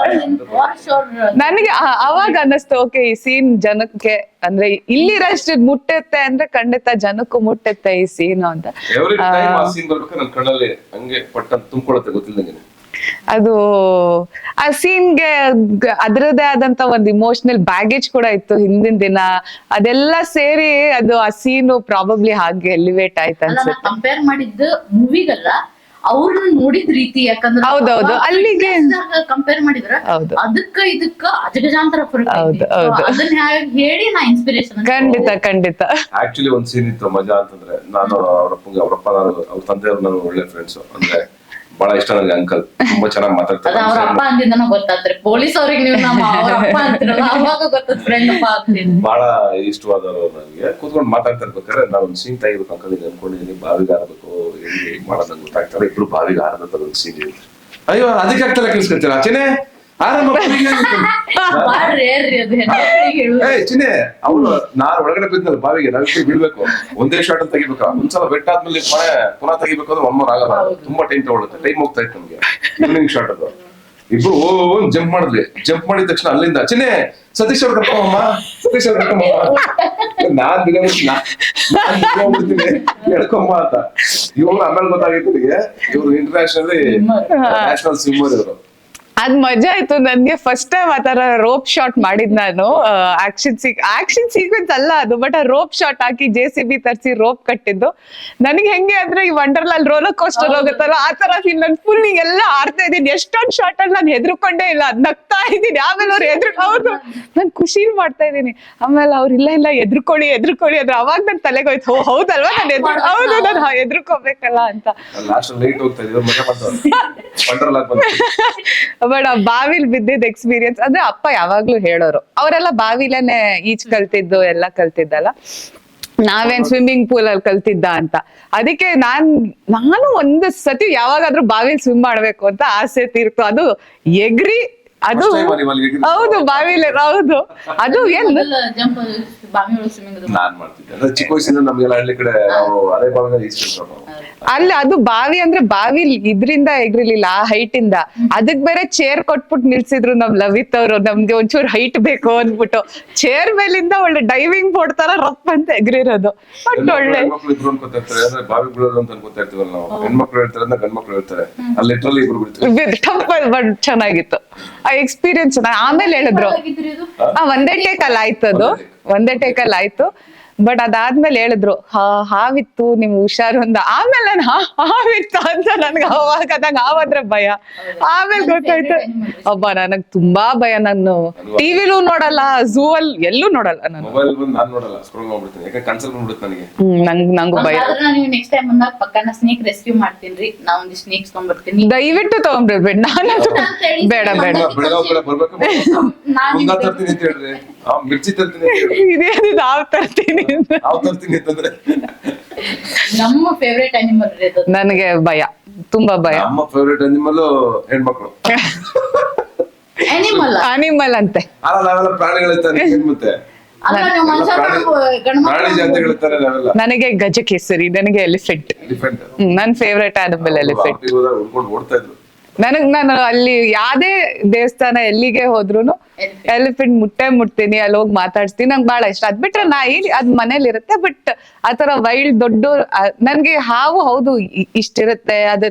ನನಗೆ ಅವಾಗ ಅನ್ನಿಸ್ತು, ಓಕೆ ಈ ಸೀನ್ ಜನಕ್ಕೆ ಅಂದ್ರೆ ಇಲ್ಲಿರಷ್ಟು ಮುಟ್ಟುತ್ತೆ ಅಂದ್ರೆ ಖಂಡಿತ ಜನಕ್ಕೂ ಮುಟ್ಟುತ್ತೆ ಈ ಸೀನ್ ಅಂತ. ಎವ್ರಿ ಟೈಮ್ ಆ ಸೀನ್ ಬರ್ಬೇಕು ನನ್ನ ಕಣ್ಣಲ್ಲಿ ಹಂಗೆ ಪಟ್ಟಂತ ತುಂಬಿಕೊಳ್ಳುತ್ತೆ ಗೊತ್ತಿಲ್ಲದಂಗೆ. ಅದು ಆ ಸೀನ್ಗೆ ಅದ್ರದ್ದೇ ಆದಂತ ಒಂದು ಇಮೋಷನಲ್ ಬ್ಯಾಗೇಜ್ ಕೂಡ ಇತ್ತು ಹಿಂದಿನ ದಿನ. ಅದೆಲ್ಲ ಸೇರಿ ಅದು ಆ ಸೀನು ಪ್ರಾಬಬ್ಲಿ ಹಾಗೆ ಎಲಿವೇಟ್ ಆಯ್ತು ಅನ್ಸುತ್ತೆ. ಕಂಪೇರ್ ಮಾಡಿದ್ದು ಮೂವಿಗಲ್ಲ, ಅವ್ರನ್ನ ನೋಡಿದ ರೀತಿ. ಯಾಕಂದ್ರೆ ಹೌದೌದು, ಅಲ್ಲಿಗೆ ಕಂಪೇರ್ ಮಾಡಿದ್ರ ಹೌದು, ಅದಕ್ಕ ಇದಕ್ಕ ಅಜಗಜಾಂತರ ಫರಕ್ ಹೌದು, ಐತಿ. ಹೌದು. ಅದನ್ನ ಹೇಳಿ ನಾ ಇನ್ಸ್ಪಿರೇಷನ್. ಖಂಡಿತ. ಆಕ್ಚುಲಿ ಒಂದ್ ಸೀನ್ ಇತ್ತು ಮಜಾ ಅಂತಂದ್ರೆ, ನಾನು ಅವ್ರಪ್ಪ ನಾನು ಅವ್ರ ತಂದೆಯವ್ರು ನಾನು ಒಳ್ಳೆ ಫ್ರೆಂಡ್ಸ್, ಅಂದ್ರೆ ಬಹಳ ಇಷ್ಟ ನನಗೆ ಅಂಕಲ್, ತುಂಬಾ ಚೆನ್ನಾಗಿ ಮಾತಾಡ್ತಾರೆ. ಅವ್ರ ಅಪ್ಪ ಅಂದಿದ್ದನ ಗೊತ್ತಾತ್ರಿ, ಪೊಲೀಸ್ ಅವ್ರಿಗೆ ನೀವು ನಮ್ಮ ಅವ್ರ ಅಪ್ಪ ಅಂತಿರಲ್ಲ ಅವಾಗ ಗೊತ್ತದ ಫ್ರೆಂಡ್ ಅಪ್ಪ ಆಗ್ತೀನಿ. ಬಹಳ ಇಷ್ಟವಾದವರು ನನಗೆ. ಕೂತ್ಕೊಂಡು ಮಾತಾಡ್ತಾ ಇರ್ಬೇಕಾದ್ರೆ ನಾನು ಒಂದು ಸೀನ್ ತೆಗಿಬೇಕು ಅಂಕಲ್ ಈಗ ಅನ್ಕೊಂಡಿದ್ದೀನಿ, ಬಾವಿಗೆ ಆರ್ಬೇಕು ಹೇಗೆ ಮಾಡೋದು ಗೊತ್ತಾಗ್ತಾರೆ. ಇಬ್ರು ಬಾವಿಗೆ ಆರದ ಒಂದು ಸೀನ್ ಇದೆ. ಅಯ್ಯೋ ಅದಕ್ಕೆ ಆಗ್ತಲ್ಲ ಕೆಲ್ಸ್ಕೊತೀರಾ ಚಿನ್ನೆ ಚಿನ್ನೆ ಅವ್ರು ನಾನ್ ಒಳಗಡೆ ಬಿದ್ನಲ್ಲ ಬಾವಿಗೆ, ನಾವಿಬ್ರು ಬೀಳ್ಬೇಕು, ಒಂದೇ ಶಾರ್ಟ್ ಅಲ್ಲಿ ತೆಗಿಬೇಕಾ, ಒಂದ್ಸಲ ಬೆಟ್ಟ ಆದ್ಮೇಲೆ ಪುನಃ ತೆಗಿಬೇಕು ಅಂದ್ರೆ 1 more ಆಗಲ್ಲ, ತುಂಬಾ ಟೈಮ್ ತಗೊಳುತ್ತೆ. ಟೈಮ್ ಹೋಗ್ತಾ ಇತ್ತು ನಮ್ಗೆ. ಈವ್ನಿಂಗ್ ಶಾರ್ಟ್ ಅದು. ಇಬ್ರು ಜಂಪ್ ಮಾಡಿದ್ವಿ. ಜಂಪ್ ಮಾಡಿದ ತಕ್ಷಣ ಅಲ್ಲಿಂದ ಚಿನ್ನೆ ಸತೀಶ್ ಅವ್ರು ಕರ್ಕೊಂಬಮ್ಮ, ಸತೀಶ್ ಅವ್ರು ಕರ್ಕೊಂಬಮ್ಮ, ನಾನ್ ಬಿಡ್ತೀನಿ ಹೇಳ್ಕೊಂಬ ಅಂತ. ಇವ್ರು ಆಮೇಲೆ ಗೊತ್ತಾಗಿತ್ತು ನನಗೆ, ಇವ್ರು ನ್ಯಾಷನಲ್ ಸ್ವಿಮ್ಮರ್ ಇವರು. ಅದ್ ಮಜಾ ಆಯ್ತು ನನ್ಗೆ. ಫಸ್ಟ್ ಟೈಮ್ ಆತರ ರೋಪ್ ಶಾಟ್ ಮಾಡಿದ್ ನಾನು. ಆಕ್ಷನ್ ಸೀಕ್ವೆನ್ಸ್ ಅಲ್ಲ ಅದು, ಬಟ್ ಆ ರೋಪ್ ಶಾಟ್ ಹಾಕಿ JCB ತರಿಸಿ ರೋಪ್ ಕಟ್ಟಿದ್ದು. ನನಗೆ ಹೆಂಗೆ ಅಂದ್ರೆ ಈ ವಂಡರ್ಲಾಲ್ ರೋಲರ್ ಕೋಸ್ಟರ್ ಹೋಗುತ್ತಲ್ಲ ಆ ತರ ಫೀಲ್. ನನ್ ಫುಲ್ ಎಲ್ಲ ಆಡ್ತಾ ಇದ್ದೀನಿ. ಎಷ್ಟೊಂದ್ ಶಾಟ್ ಅಲ್ಲಿ ನಾನು ಹೆದರ್ಕೊಂಡೇ ಇಲ್ಲ, ನಗ್ತಾ ಇದ್ದೀನಿ. ಆಮೇಲೆ ಅವ್ರು ಹೌದು ನಾನ್ ಖುಷಿ ಮಾಡ್ತಾ ಇದ್ದೀನಿ. ಆಮೇಲೆ ಅವ್ರು ಇಲ್ಲ ಎದ್ರುಕೊಳ್ಳಿ ಅಂದ್ರೆ ಅವಾಗ ನನ್ ತಲೆಗೆ ಹೋಯ್ತು, ಹೌದಲ್ವಾ ಹೌದು ನಾನು ಎದ್ರುಕೋಬೇಕಲ್ಲ ಅಂತ. ಬಟ್ ಆ ಬಾವಿಲ್ ಬಿದ್ದಿದ್ ಎಕ್ಸ್ಪೀರಿಯನ್ಸ್ ಅಂದ್ರೆ ಅಪ್ಪ ಯಾವಾಗ್ಲೂ ಹೇಳೋರು, ಅವರೆಲ್ಲ ಬಾವಿಲೇನೆ ಈಜ್ ಕಲ್ತಿದ್ದು ಎಲ್ಲ ಕಲ್ತಿದ್ದಲ್ಲ, ನಾವೇನ್ ಸ್ವಿಮ್ಮಿಂಗ್ ಪೂಲ್ ಅಲ್ಲಿ ಕಲ್ತಿದ್ದ ಅಂತ. ಅದಕ್ಕೆ ನಾನು ಒಂದು ಸತಿ ಯಾವಾಗಾದ್ರೂ ಬಾವಿಲ್ ಸ್ವಿಮ್ ಮಾಡ್ಬೇಕು ಅಂತ ಆಸೆ ತೀರ್ತು. ಅದು ಎಗ್ರಿ, ಅದು ಹೌದು ಬಾವಿಲೆ, ಹೌದು. ಅದು ಏನ್ ನಾನ್ ಮಾಡ್ತಿದ್ದೆ ಚಿಕ್ಕ ವಯಸ್ಸಿಂದ. ನಮ್ಗೆಲ್ಲ ಹಳ್ಳಿ ಕಡೆ ಅದೇ ಬಾವಿನಲ್ಲಿ ಈಸ್ಕೊಳ್ತಾರೆ. ಅಲ್ಲಿ ಅದು ಬಾವಿ ಅಂದ್ರೆ ಬಾವಿ ಇದ್ರಿಂದ ಎಗ್ರಿಲಿಲ್ಲ, ಆ ಹೈಟ್ ಇಂದ. ಅದಕ್ ಬೇರೆ ಚೇರ್ ಕೊಟ್ಬಿಟ್ಟು ನಿಲ್ಸಿದ್ರು ನಮ್ ಲವಿತ್ ಅವರು, ನಮ್ಗೆ ಒಂಚೂರು ಹೈಟ್ ಬೇಕು ಅಂದ್ಬಿಟ್ಟು. ಚೇರ್ ಮೇಲಿಂದ ಒಳ್ಳೆ ಡೈವಿಂಗ್ ಬೋರ್ಡ್ ತರ ರಫ್ ಅಂತ ಎಗ್ರಿರೋದು. ಬಟ್ ಒಳ್ಳೆ ಬಾವಿ ಬೀಳೋದು ಅಂತ ಅನ್ಕೋತಾ ಇರ್ತೀವಲ್ಲ ನಾವು. ಹೆಣ್ಮಕ್ಳು ಹೇಳ್ತಾರೆ ಅಂದ್ರೆ ಗಂಡ್ಮಕ್ಳು ಹೇಳ್ತಾರೆ, ಅಲ್ಲಿ ಲಿಟ್ರಲಿ ಇಬ್ರು ಬಿಡ್ತಾರೆ. ಬಟ್ ಚೆನ್ನಾಗಿತ್ತು ಆ ಎಕ್ಸ್ಪೀರಿಯನ್ಸ್. ಆಮೇಲೆ ಹೇಳಿದ್ರು ಒಂದೇ ಟೇಕಲ್ಲಿ ಆಯ್ತು, ಅದು ಒಂದೇ ಟೇಕಲ್ಲಿ ಆಯ್ತು. ಬಟ್ ಅದಾದ್ಮೇಲೆ ಹೇಳಿದ್ರು ಹಾವಿತ್ತು ನಿಮ್ ಹುಷಾರು ಅಂತ. ಆಮೇಲೆ ನಾನು ಹಾವಿತ್ತು ಅಂತ ನನ್ಗೆ ಅವಾಗ ನಂಗೆ ಹಾವಂದ್ರೆ ಭಯ. ಆಮೇಲೆ ಗೊತ್ತಾಯ್ತು ಅಬ್ಬಾ ನನಗ್ ತುಂಬಾ ಭಯ. ನಾನು ಟಿವಿಲೂ ನೋಡಲ್ಲ, ಝೂ ಅಲ್ಲಿ ಎಲ್ಲೂ ನೋಡಲ್ಲ ನಾನು. ನಂಗೂ ಭಯ. ದಯವಿಟ್ಟು ತಗೊಂಡ್ಬಿಡ್ಬೇಡಿ, ನಾನು ಬೇಡ ಇದೇನಿದು ಹಾವು ತರ್ತೀನಿ. ನಮ್ಮ ಫೇವರೇಟ್ ಅನಿಮಲ್ ನನಗೆ ಭಯ, ತುಂಬಾ ಭಯ. ನಮ್ಮ ಫೇವರೇಟ್ ಅನಿಮಲ್ ಹೆಣ್ಮಕ್ಳು. ಅನಿಮಲ್ ಅಂತೆ ನಾವೆಲ್ಲ ಪ್ರಾಣಿಗಳಿರ್ತಾರೆ ಮತ್ತೆ ನನಗೆ ಗಜಕೇಸರಿ, ನನಗೆ ಎಲಿಫೆಂಟ್. ನನ್ ಫೇವ್ರೇಟ್ ಅನಿಮಲ್ ಎಲಿಫೆಂಟ್. ನಾನು ಅಲ್ಲಿ ಯಾವ್ದೇ ದೇವಸ್ಥಾನ ಎಲ್ಲಿಗೆ ಹೋದ್ರುನು ಎಲಿಫೆಂಟ್ ಮುಟ್ತೀನಿ, ಅಲ್ಲಿ ಹೋಗಿ ಮಾತಾಡ್ಸ್ತೀನಿ. ನಂಗೆ ಬಹಳ ಇಷ್ಟ. ಅದ್ ಬಿಟ್ರೆ ನಾಯಿ ಅದ್ ಮನೇಲಿ ಇರುತ್ತೆ, ಬಟ್ ಆತರ ವೈಲ್ಡ್ ದೊಡ್ಡ ನನ್ಗೆ ಹಾವು ಹೌದು ಇಷ್ಟಿರುತ್ತೆ ಅದ್,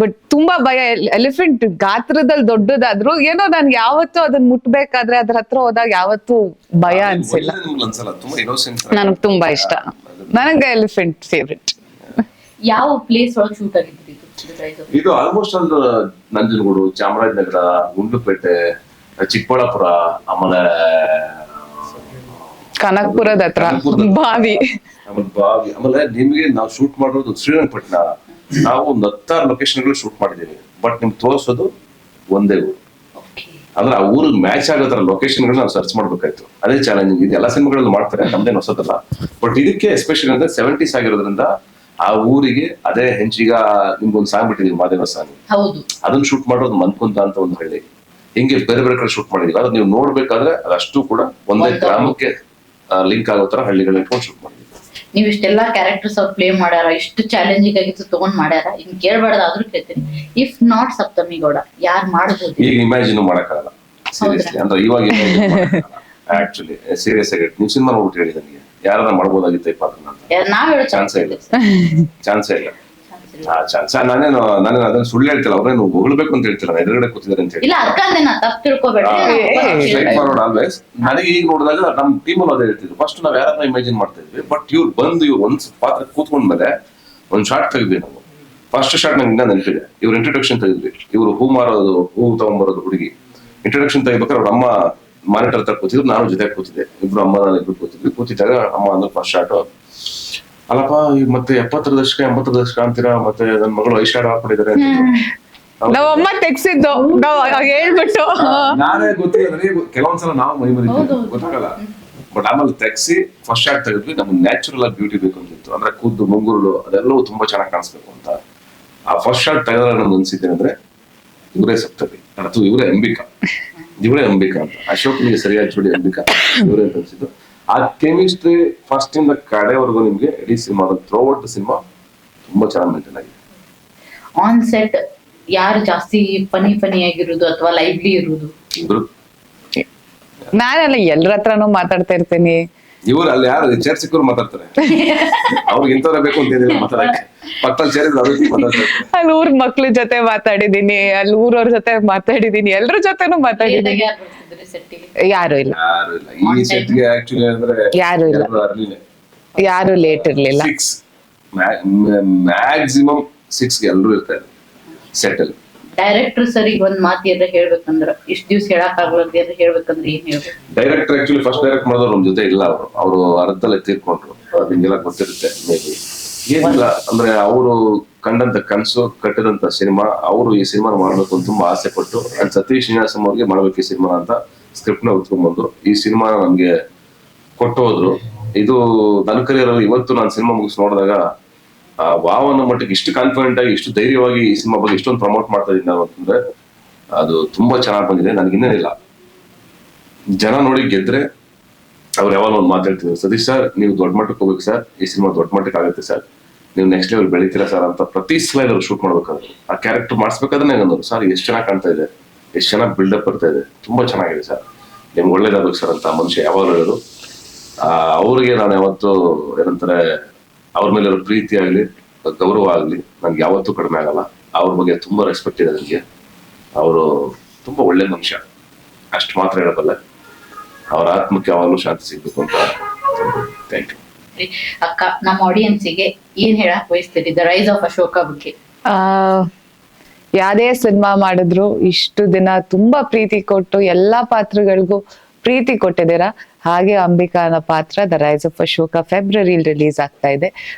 ಬಟ್ ತುಂಬಾ ಭಯ. ಎಲಿಫೆಂಟ್ ಗಾತ್ರದಲ್ಲಿ ದೊಡ್ಡದಾದ್ರು ಏನೋ ನನ್ಗೆ ಯಾವತ್ತೂ ಅದನ್ನ ಮುಟ್ಬೇಕಾದ್ರೆ ಅದ್ರ ಹತ್ರ ಹೋದಾಗ ಯಾವತ್ತೂ ಭಯ ಅನ್ಸಿಲ್ಲ. ನನಗ್ ತುಂಬಾ ಇಷ್ಟ. ನನಗೆ ಎಲಿಫೆಂಟ್ ಫೇವ್ರೆಟ್. ಯಾವ ಪ್ಲೇಸ್ ಒಳಗೆ ಶೂಟ್ ಆಗಿದ್ರಿ ಇದು? ಆಲ್ಮೋಸ್ಟ್ ಒಂದು ನಂಜನಗೂಡು, ಚಾಮರಾಜನಗರ, ಗುಂಡ್ಲುಪೇಟೆ, ಚಿಕ್ಕಬಳ್ಳಾಪುರ, ಆಮೇಲೆ ಕನಕಪುರದ ಹತ್ರ ಬಾವಿ. ಆಮೇಲೆ ನಿಮ್ಗೆ ನಾವು ಶೂಟ್ ಮಾಡಿರೋದು ಶ್ರೀರಂಗಪಟ್ಟಣ. ನಾವು ಒಂದು 16 ಲೊಕೇಶನ್ಗಳು ಶೂಟ್ ಮಾಡಿದೀವಿ. ಬಟ್ ನಿಮ್ಗೆ ತೋರಿಸೋದು ಒಂದೇ ಊರು. ಅಂದ್ರೆ ಆ ಊರಿಗೆ ಮ್ಯಾಚ್ ಆಗೋದ್ರ ಲೊಕೇಶನ್ಗಳನ್ನ ನಾವು ಸರ್ಚ್ ಮಾಡ್ಬೇಕಾಯ್ತು. ಅದೇ ಚಾಲೆಂಜಿಂಗ್. ಇದು ಎಲ್ಲ ಸಿನಿಮಾಗಳಲ್ಲಿ ಮಾಡ್ತಾರೆ, ನಮ್ದೇನು ಹೊಸದಲ್ಲ. ಬಟ್ ಇದಕ್ಕೆ ಎಸ್ಪೆಷಲಿ ಅಂದ್ರೆ 70s ಆಗಿರೋದ್ರಿಂದ ಆ ಊರಿಗೆ ಅದೇ ಹೆಂಚೀಗ ನಿಮ್ಗೊಂದು ಸಾಂಗ್ ಬಿಟ್ಟಿದೀವಿ, ಮಾದೇವ ಸಾಂಗ್. ಅದನ್ನ ಶೂಟ್ ಮಾಡೋದು ಮನ್ಕುಂತ ಅಂತ ಒಂದು ಹಳ್ಳಿ. ಹಿಂಗೆ ಬೇರೆ ಬೇರೆ ಕಡೆ ಶೂಟ್ ಮಾಡಿದೀವಿ. ಅದು ನೀವು ನೋಡ್ಬೇಕಾದ್ರೆ ಅದಷ್ಟು ಕೂಡ ಒಂದೇ ಗ್ರಾಮಕ್ಕೆ ಲಿಂಕ್ ಆಗೋ ತರ ಹಳ್ಳಿಗಳನ್ನ ಇಟ್ಕೊಂಡು ಶೂಟ್ ಮಾಡಿದ್ವಿ. ನೀವ್ ಇಷ್ಟೆಲ್ಲಾ ಕ್ಯಾರೆಕ್ಟರ್ಸ್ ಅವ್ರು ಪ್ಲೇ ಮಾಡ್ಯಾರ, ಇಷ್ಟು ಚಾಲೆಂಜಿಂಗ್ ಆಗಿತ್ತು ತಗೊಂಡ್ ಮಾಡ್ಯಾರ. ಇನ್ ಕೇಳ್ಬಾರ್ದಾದ್ರೂ ಕೇಳ್ತೀನಿ, ಇಫ್ ನಾಟ್ ಸಪ್ತಮಿ ಗೌಡ ಯಾರು ಮಾಡ್ಬೋದು? ಈಗ ಇಮ್ಯಾಜಿನ್ ಮಾಡಕ್ಕಾಗಲ್ಲ ಸೀರಿಯಸ್ಲಿ, ಅಂದ್ರೆ ಇವಾಗ ಆಕ್ಚುಲಿ ಸೀರಿಯಸ್ ಆಗಿ ನೀವು ಸಿನಿಮಾ ನೋಡ್ಬಿಟ್ಟು ಹೇಳಿ ನನಗೆ ಯಾರನ್ನ ಮಾಡ್ಬೋದಾಗಿತ್ತು ಈ ಪಾತ್ರನ ಅಂತ. ನಾವ್ ಹೇಳೋ ಚಾನ್ಸೇ ಇಲ್ಲ, ಚಾನ್ಸೇ ಇಲ್ಲ. ನಾನೇನು ಅದನ್ನ ಸುಳ್ಳು ಹೇಳ್ತಿಲ್ಲ, ಅವ್ರೇನು ಹೊಗಳ್ಬೇಕು ಅಂತ ಹೇಳ್ತಿಲ್ಲ, ಎದುರುಗಡೆ ಕೂತಿದ್ದಾರೆ ಅಂತ ಹೇಳಿ. ಇಲ್ಲ ಅದಕ್ಕಂದ್ರೆ ನಾ ತಪ್ಪು ತಿಳ್ಕೊಬೇಡ್ರಿ. Straight forward always. ನನಗೆ ಈಗ ನೋಡಿದಾಗ ನಮ್ ಟೀಮಲ್ಲಿ ಅದೇ ಹೇಳ್ತಿದ್ರು, ಫಸ್ಟ್ ನಾವ್ ಯಾರನ್ನ ಇಮ್ಯಾಜಿನ್ ಮಾಡ್ತಾ ಇದ್ವಿ, ಬಟ್ ಇವ್ರು ಒಂದ್ ಪಾತ್ರ ಕೂತ್ಕೊಂಡ್ಮೇಲೆ ಒಂದ್ ಶಾರ್ಟ್ ತೆಗೆದ್ವಿ ನಾವು. ಫಸ್ಟ್ ಶಾರ್ಟ್ ನಂಗೆ ಇನ್ನೂ ನೆನಪಿದೆ, ಇವ್ರು ಇಂಟ್ರೊಡಕ್ಷನ್ ತೆಗೆದ್ವಿ. ಇವ್ರು ಹೂ ತಗೊಂಡ್ಬರೋದು ಹುಡುಗಿ ಇಂಟ್ರೊಡಕ್ಷನ್ ತೆಗಿಬೇಕಾದ್ರೆ ಅವ್ರ ಅಮ್ಮ ಮಾನಿಟರ್ ಹತ್ರ ಕೂತಿದ್ರು, ನಾನು ಜೊತೆ ಕೂತಿದ್ದೆ. ಇಬ್ರು ಅಮ್ಮ ನಾನು ಇಬ್ರು ಕೂತಿದ್ದಾಗ ಅಮ್ಮ ಅಂದ್ರೆ ಫಸ್ಟ್ ಶಾರ್ಟ್, ಅಲ್ಲಪ್ಪ ಈಗ ಮತ್ತೆ 70ರ ದಶಕ 80ರ ದಶಕ ಅಂತೀರಾ, ಮತ್ತೆ ನನ್ ಮಗಳು ಐಶ್ಯಾಡ್ ಹಾಕೊಂಡಿದ್ದಾರೆ ನಾವಮ್ಮ ತೆಗ್ಸಿದ್ದು ನಾವ್ ಹೇಳ್ಬಿಟ್ಟು ನಾನೇ ಗೊತ್ತಿಲ್ಲ. ಕೆಲವೊಂದ್ಸಲ ನಾವು ಮೈ ಮರಿತೀವಿ, ಗೊತ್ತಾಗಲ್ಲ. ಬಟ್ ಆಮೇಲೆ ತೆಗ್ಸಿ ಫಸ್ಟ್ ಶಾರ್ಟ್ ತೆಗೆದ್ವಿ. ನಮ್ಗೆ ನ್ಯಾಚುರಲ್ ಆಗಿ ಬ್ಯೂಟಿ ಬೇಕು ಅಂತಿತ್ತು, ಅಂದ್ರೆ ಕೂದಲು ಮುಂಗುರುಳು ಅದೆಲ್ಲವೂ ತುಂಬಾ ಚೆನ್ನಾಗಿ ಕಾಣಿಸ್ಬೇಕು ಅಂತ. ಆ ಫಸ್ಟ್ ಶಾರ್ಟ್ ತೆಗೆದ್ರೆ ನಮ್ಗೆ ಅನ್ಸಿದ್ದೇನೆ ಅಂದ್ರೆ ಇವರೇ ಸಪ್ತಮಿ ಅಥವಾ ಇವರೇ ಅಂಬಿಕಾ ಅಂತ. ಅಶೋಕ್ನಿಗೆ ಸರಿಯಾಗಿ ಜೋಡಿ ಅಂಬಿಕಾ ಇವರೇ ಅಂತ ಅನ್ಸಿದ್ದು. ಆ ಕೆಮಿಸ್ಟ್ರಿ ಫಸ್ಟ್ ಇಂದ ಕಡೆವರೆಗೂ ನಿಮ್ಗೆ ಇಡೀ ಸಿನಿಮಾ ಥ್ರೂಔಟ್ ಸಿನಿಮಾ ತುಂಬಾ ಚೆನ್ನಾಗಿ ಮೇಂಟೈನ್ ಆಗಿದೆ. ಆನ್ ಸೆಟ್ ಯಾರು ಜಾಸ್ತಿ ಫನಿ ಆಗಿರೋದು ಅಥವಾ ಲೈವ್ಲಿ ಇರುವುದು? ಇಬ್ರು. ನಾನೆಲ್ಲ ಎಲ್ರ ಹತ್ರನೂ ಮಾತಾಡ್ತಾ ಇರ್ತೀನಿ. ಇವ್ರು ಅಲ್ಲಿ ಯಾರು ಚೇರ್ ಸಿಕ್ಕರು ಮಾತಾಡ್ತಾರೆ, ಅವ್ರಿಗೆ ಇಂಥವ್ರ ಬೇಕು ಅಂತ ಮಾತಾಡಕ್ಕೆ. ಪಕ್ಕದಲ್ಲಿ ಚೇರ್ ಮಾತಾಡ್ತಾರೆ. ಅಲ್ಲಿ ಊರ್ ಮಕ್ಳ ಜೊತೆ ಮಾತಾಡಿದೀನಿ, ಅಲ್ಲಿ ಊರವ್ರ ಜೊತೆ ಮಾತಾಡಿದೀನಿ, ಎಲ್ರ ಜೊತೆನೂ ಮಾತಾಡಿದೀನಿ. ಯಾರು ಇಲ್ಲ ಈ ಸೆಟ್ಗೆ ಆಕ್ಚುಲಿ ಅಂದ್ರೆ ಯಾರು ಲೇಟ್ ಇರ್ಲಿಲ್ಲ. ಮ್ಯಾಕ್ಸಿಮಮ್ 6 ಎಲ್ರು ಇರ್ತಾರೆ ಸೆಟ್ ಅಲ್ಲಿ. ಡೈರೆಕ್ಟರ್ ಸರ್ ಈಗ ಒಂದ್ ಮಾತು ಏನಾರ ಹೇಳ್ಬೇಕಂದ್ರ ಇಷ್ಟ ದಿವ್ಸ ಹೇಳಕ್ ಆಗ್ಲದ ಏನಾರ ಹೇಳ್ಬೇಕಂದ್ರೆ ಏನ್ ಹೇಳ್ಬೇಕು? ಡೈರೆಕ್ಟರ್ ಆಕ್ಚುಲಿ ಫಸ್ಟ್ ಡೈರೆಕ್ಟ್ ಮಾಡಿದವ್ರು ನಮ್ ಜೊತೆ ಇಲ್ಲ, ಅವರು ಅರ್ಧದಲ್ಲೇ ತೀರ್ಕೊಂಡ್ರು. ನಿಮ್ಗೆಲ್ಲ ಗೊತ್ತಿರುತ್ತೆ ಮೇ ಬಿ. ಏನಿಲ್ಲ ಅಂದ್ರೆ ಅವರು ಕಂಡಂತ ಕನಸು ಕಟ್ಟಿದಂತ ಸಿನಿಮಾ, ಅವರು ಈ ಸಿನಿಮಾ ಮಾಡ್ಬೇಕು ಅಂತ ತುಂಬಾ ಆಸೆ ಪಟ್ಟು ಸತೀಶ್ ಶ್ರೀನಿವಾಸಂ ಅವ್ರಿಗೆ ಮಾಡ್ಬೇಕು ಈ ಸಿನಿಮಾ ಅಂತ ಸ್ಕ್ರಿಪ್ಟ್ ನ ಉತ್ಕೊಂಡ್ಬಂದ್ರು. ಈ ಸಿನಿಮಾ ನಮ್ಗೆ ಕೊಟ್ಟು ಹೋದ್ರು. ಇದು ನನ್ನ ಕರಿಯರಲ್ಲಿ ಇವತ್ತು ನಾನು ಸಿನಿಮಾ ಮುಗಿಸ್ ನೋಡಿದಾಗ ವಾವ್ ಅನ್ನೋ ಮಟ್ಟಿಗೆ ಇಷ್ಟು ಕಾನ್ಫಿಡೆಂಟ್ ಆಗಿ ಇಷ್ಟು ಧೈರ್ಯವಾಗಿ ಈ ಸಿನಿಮಾ ಬಗ್ಗೆ ಇಷ್ಟೊಂದು ಪ್ರಮೋಟ್ ಮಾಡ್ತಾ ಇದ್ದೀನಿ ನಾನು ಅಂತಂದ್ರೆ ಅದು ತುಂಬಾ ಚೆನ್ನಾಗಿ ಬಂದಿದೆ. ನನಗೆ ಇನ್ನೇನಿಲ್ಲ, ಜನ ನೋಡಿ ಗೆದ್ರೆ ಅವ್ರು ಯಾವಾಗ ಒಂದು ಮಾತಾಡ್ತಿದ್ರು, ಸತೀಶ್ ಸರ್ ನೀವು ದೊಡ್ಡ ಮಟ್ಟಕ್ಕೆ ಹೋಗ್ಬೇಕು ಸರ್, ಈ ಸಿನಿಮಾ ದೊಡ್ಡ ಮಟ್ಟಕ್ಕೆ ಆಗುತ್ತೆ ಸರ್, ನೀವು ನೆಕ್ಸ್ಟ್ ಲೆವೆಲ್ ಬೆಳಿತೀರಾ ಸರ್ ಅಂತ ಪ್ರತಿ ಸ್ಲೈಡ್ ಅವ್ರು ಶೂಟ್ ಮಾಡ್ಬೇಕಾದ್ರು. ಆ ಕ್ಯಾರೆಕ್ಟರ್ ಮಾಡಿಸ್ಬೇಕಾದ್ರೆ ನಂಗೆ ಸರ್ ಎಷ್ಟು ಚೆನ್ನಾಗಿ ಕಾಣ್ತಾ ಇದೆ, ಎಷ್ಟು ಚೆನ್ನಾಗಿ ಬಿಲ್ಡಪ್ ಬರ್ತಾ ಇದೆ, ತುಂಬಾ ಚೆನ್ನಾಗಿದೆ ಸರ್, ನಿಮ್ಗೆ ಒಳ್ಳೇದಾಗ್ಬೇಕು ಸರ್ ಅಂತ ಮನುಷ್ಯ ಯಾವಾಗಲೂ ಹೇಳೋದು. ಅವ್ರಿಗೆ ನಾನು ಯಾವತ್ತು ಏನಂತಾರೆ ಅವ್ರ ಮೇಲೆ ಪ್ರೀತಿ ಆಗ್ಲಿ ಗೌರವ ಆಗ್ಲಿ ನನ್ಗೆ ಯಾವತ್ತೂ ಕಡಿಮೆ ಆಗಲ್ಲ. ಅವ್ರ ಬಗ್ಗೆ ತುಂಬಾ ರೆಸ್ಪೆಕ್ಟ್ ಇದೆ ನನಗೆ. ಅವರು ತುಂಬಾ ಒಳ್ಳೆ ಮನುಷ್ಯ, ಅಷ್ಟು ಮಾತ್ರ ಹೇಳಬಲ್ಲ. ಅವ್ರ ಆತ್ಮಕ್ಕೆ ಯಾವಾಗಲೂ ಶಾಂತಿ ಸಿಗ್ಬೇಕು ಅಂತ. ಥ್ಯಾಂಕ್ ಯು ಅಕ್ಕ. ನಮ್ಮ ಆಡಿಯನ್ಸಿಗೆ ಏನ್ ಹೇಳಕ್ ಬಯಸ್ತೀರಿ ದ ರೈಸ್ ಆಫ್ ಅಶೋಕ ಬಗ್ಗೆ? ಯಾವ್ದೇ ಸಿನಿಮಾ ಮಾಡಿದ್ರು ಇಷ್ಟು ದಿನ ತುಂಬಾ ಪ್ರೀತಿ ಕೊಟ್ಟು ಎಲ್ಲಾ ಪಾತ್ರಗಳಿಗೂ ಪ್ರೀತಿ ಕೊಟ್ಟಿದ್ದೀರಾ. ಹಾಗೆ ಅಂಬಿಕಾನ ಪಾತ್ರ ದ ರೈಸ್ ಆಫ್ ಅಶೋಕ ಫೆಬ್ರವರಿಲಿ ರಿಲೀಸ್ ಆಗ್ತಾ ಇದೆ.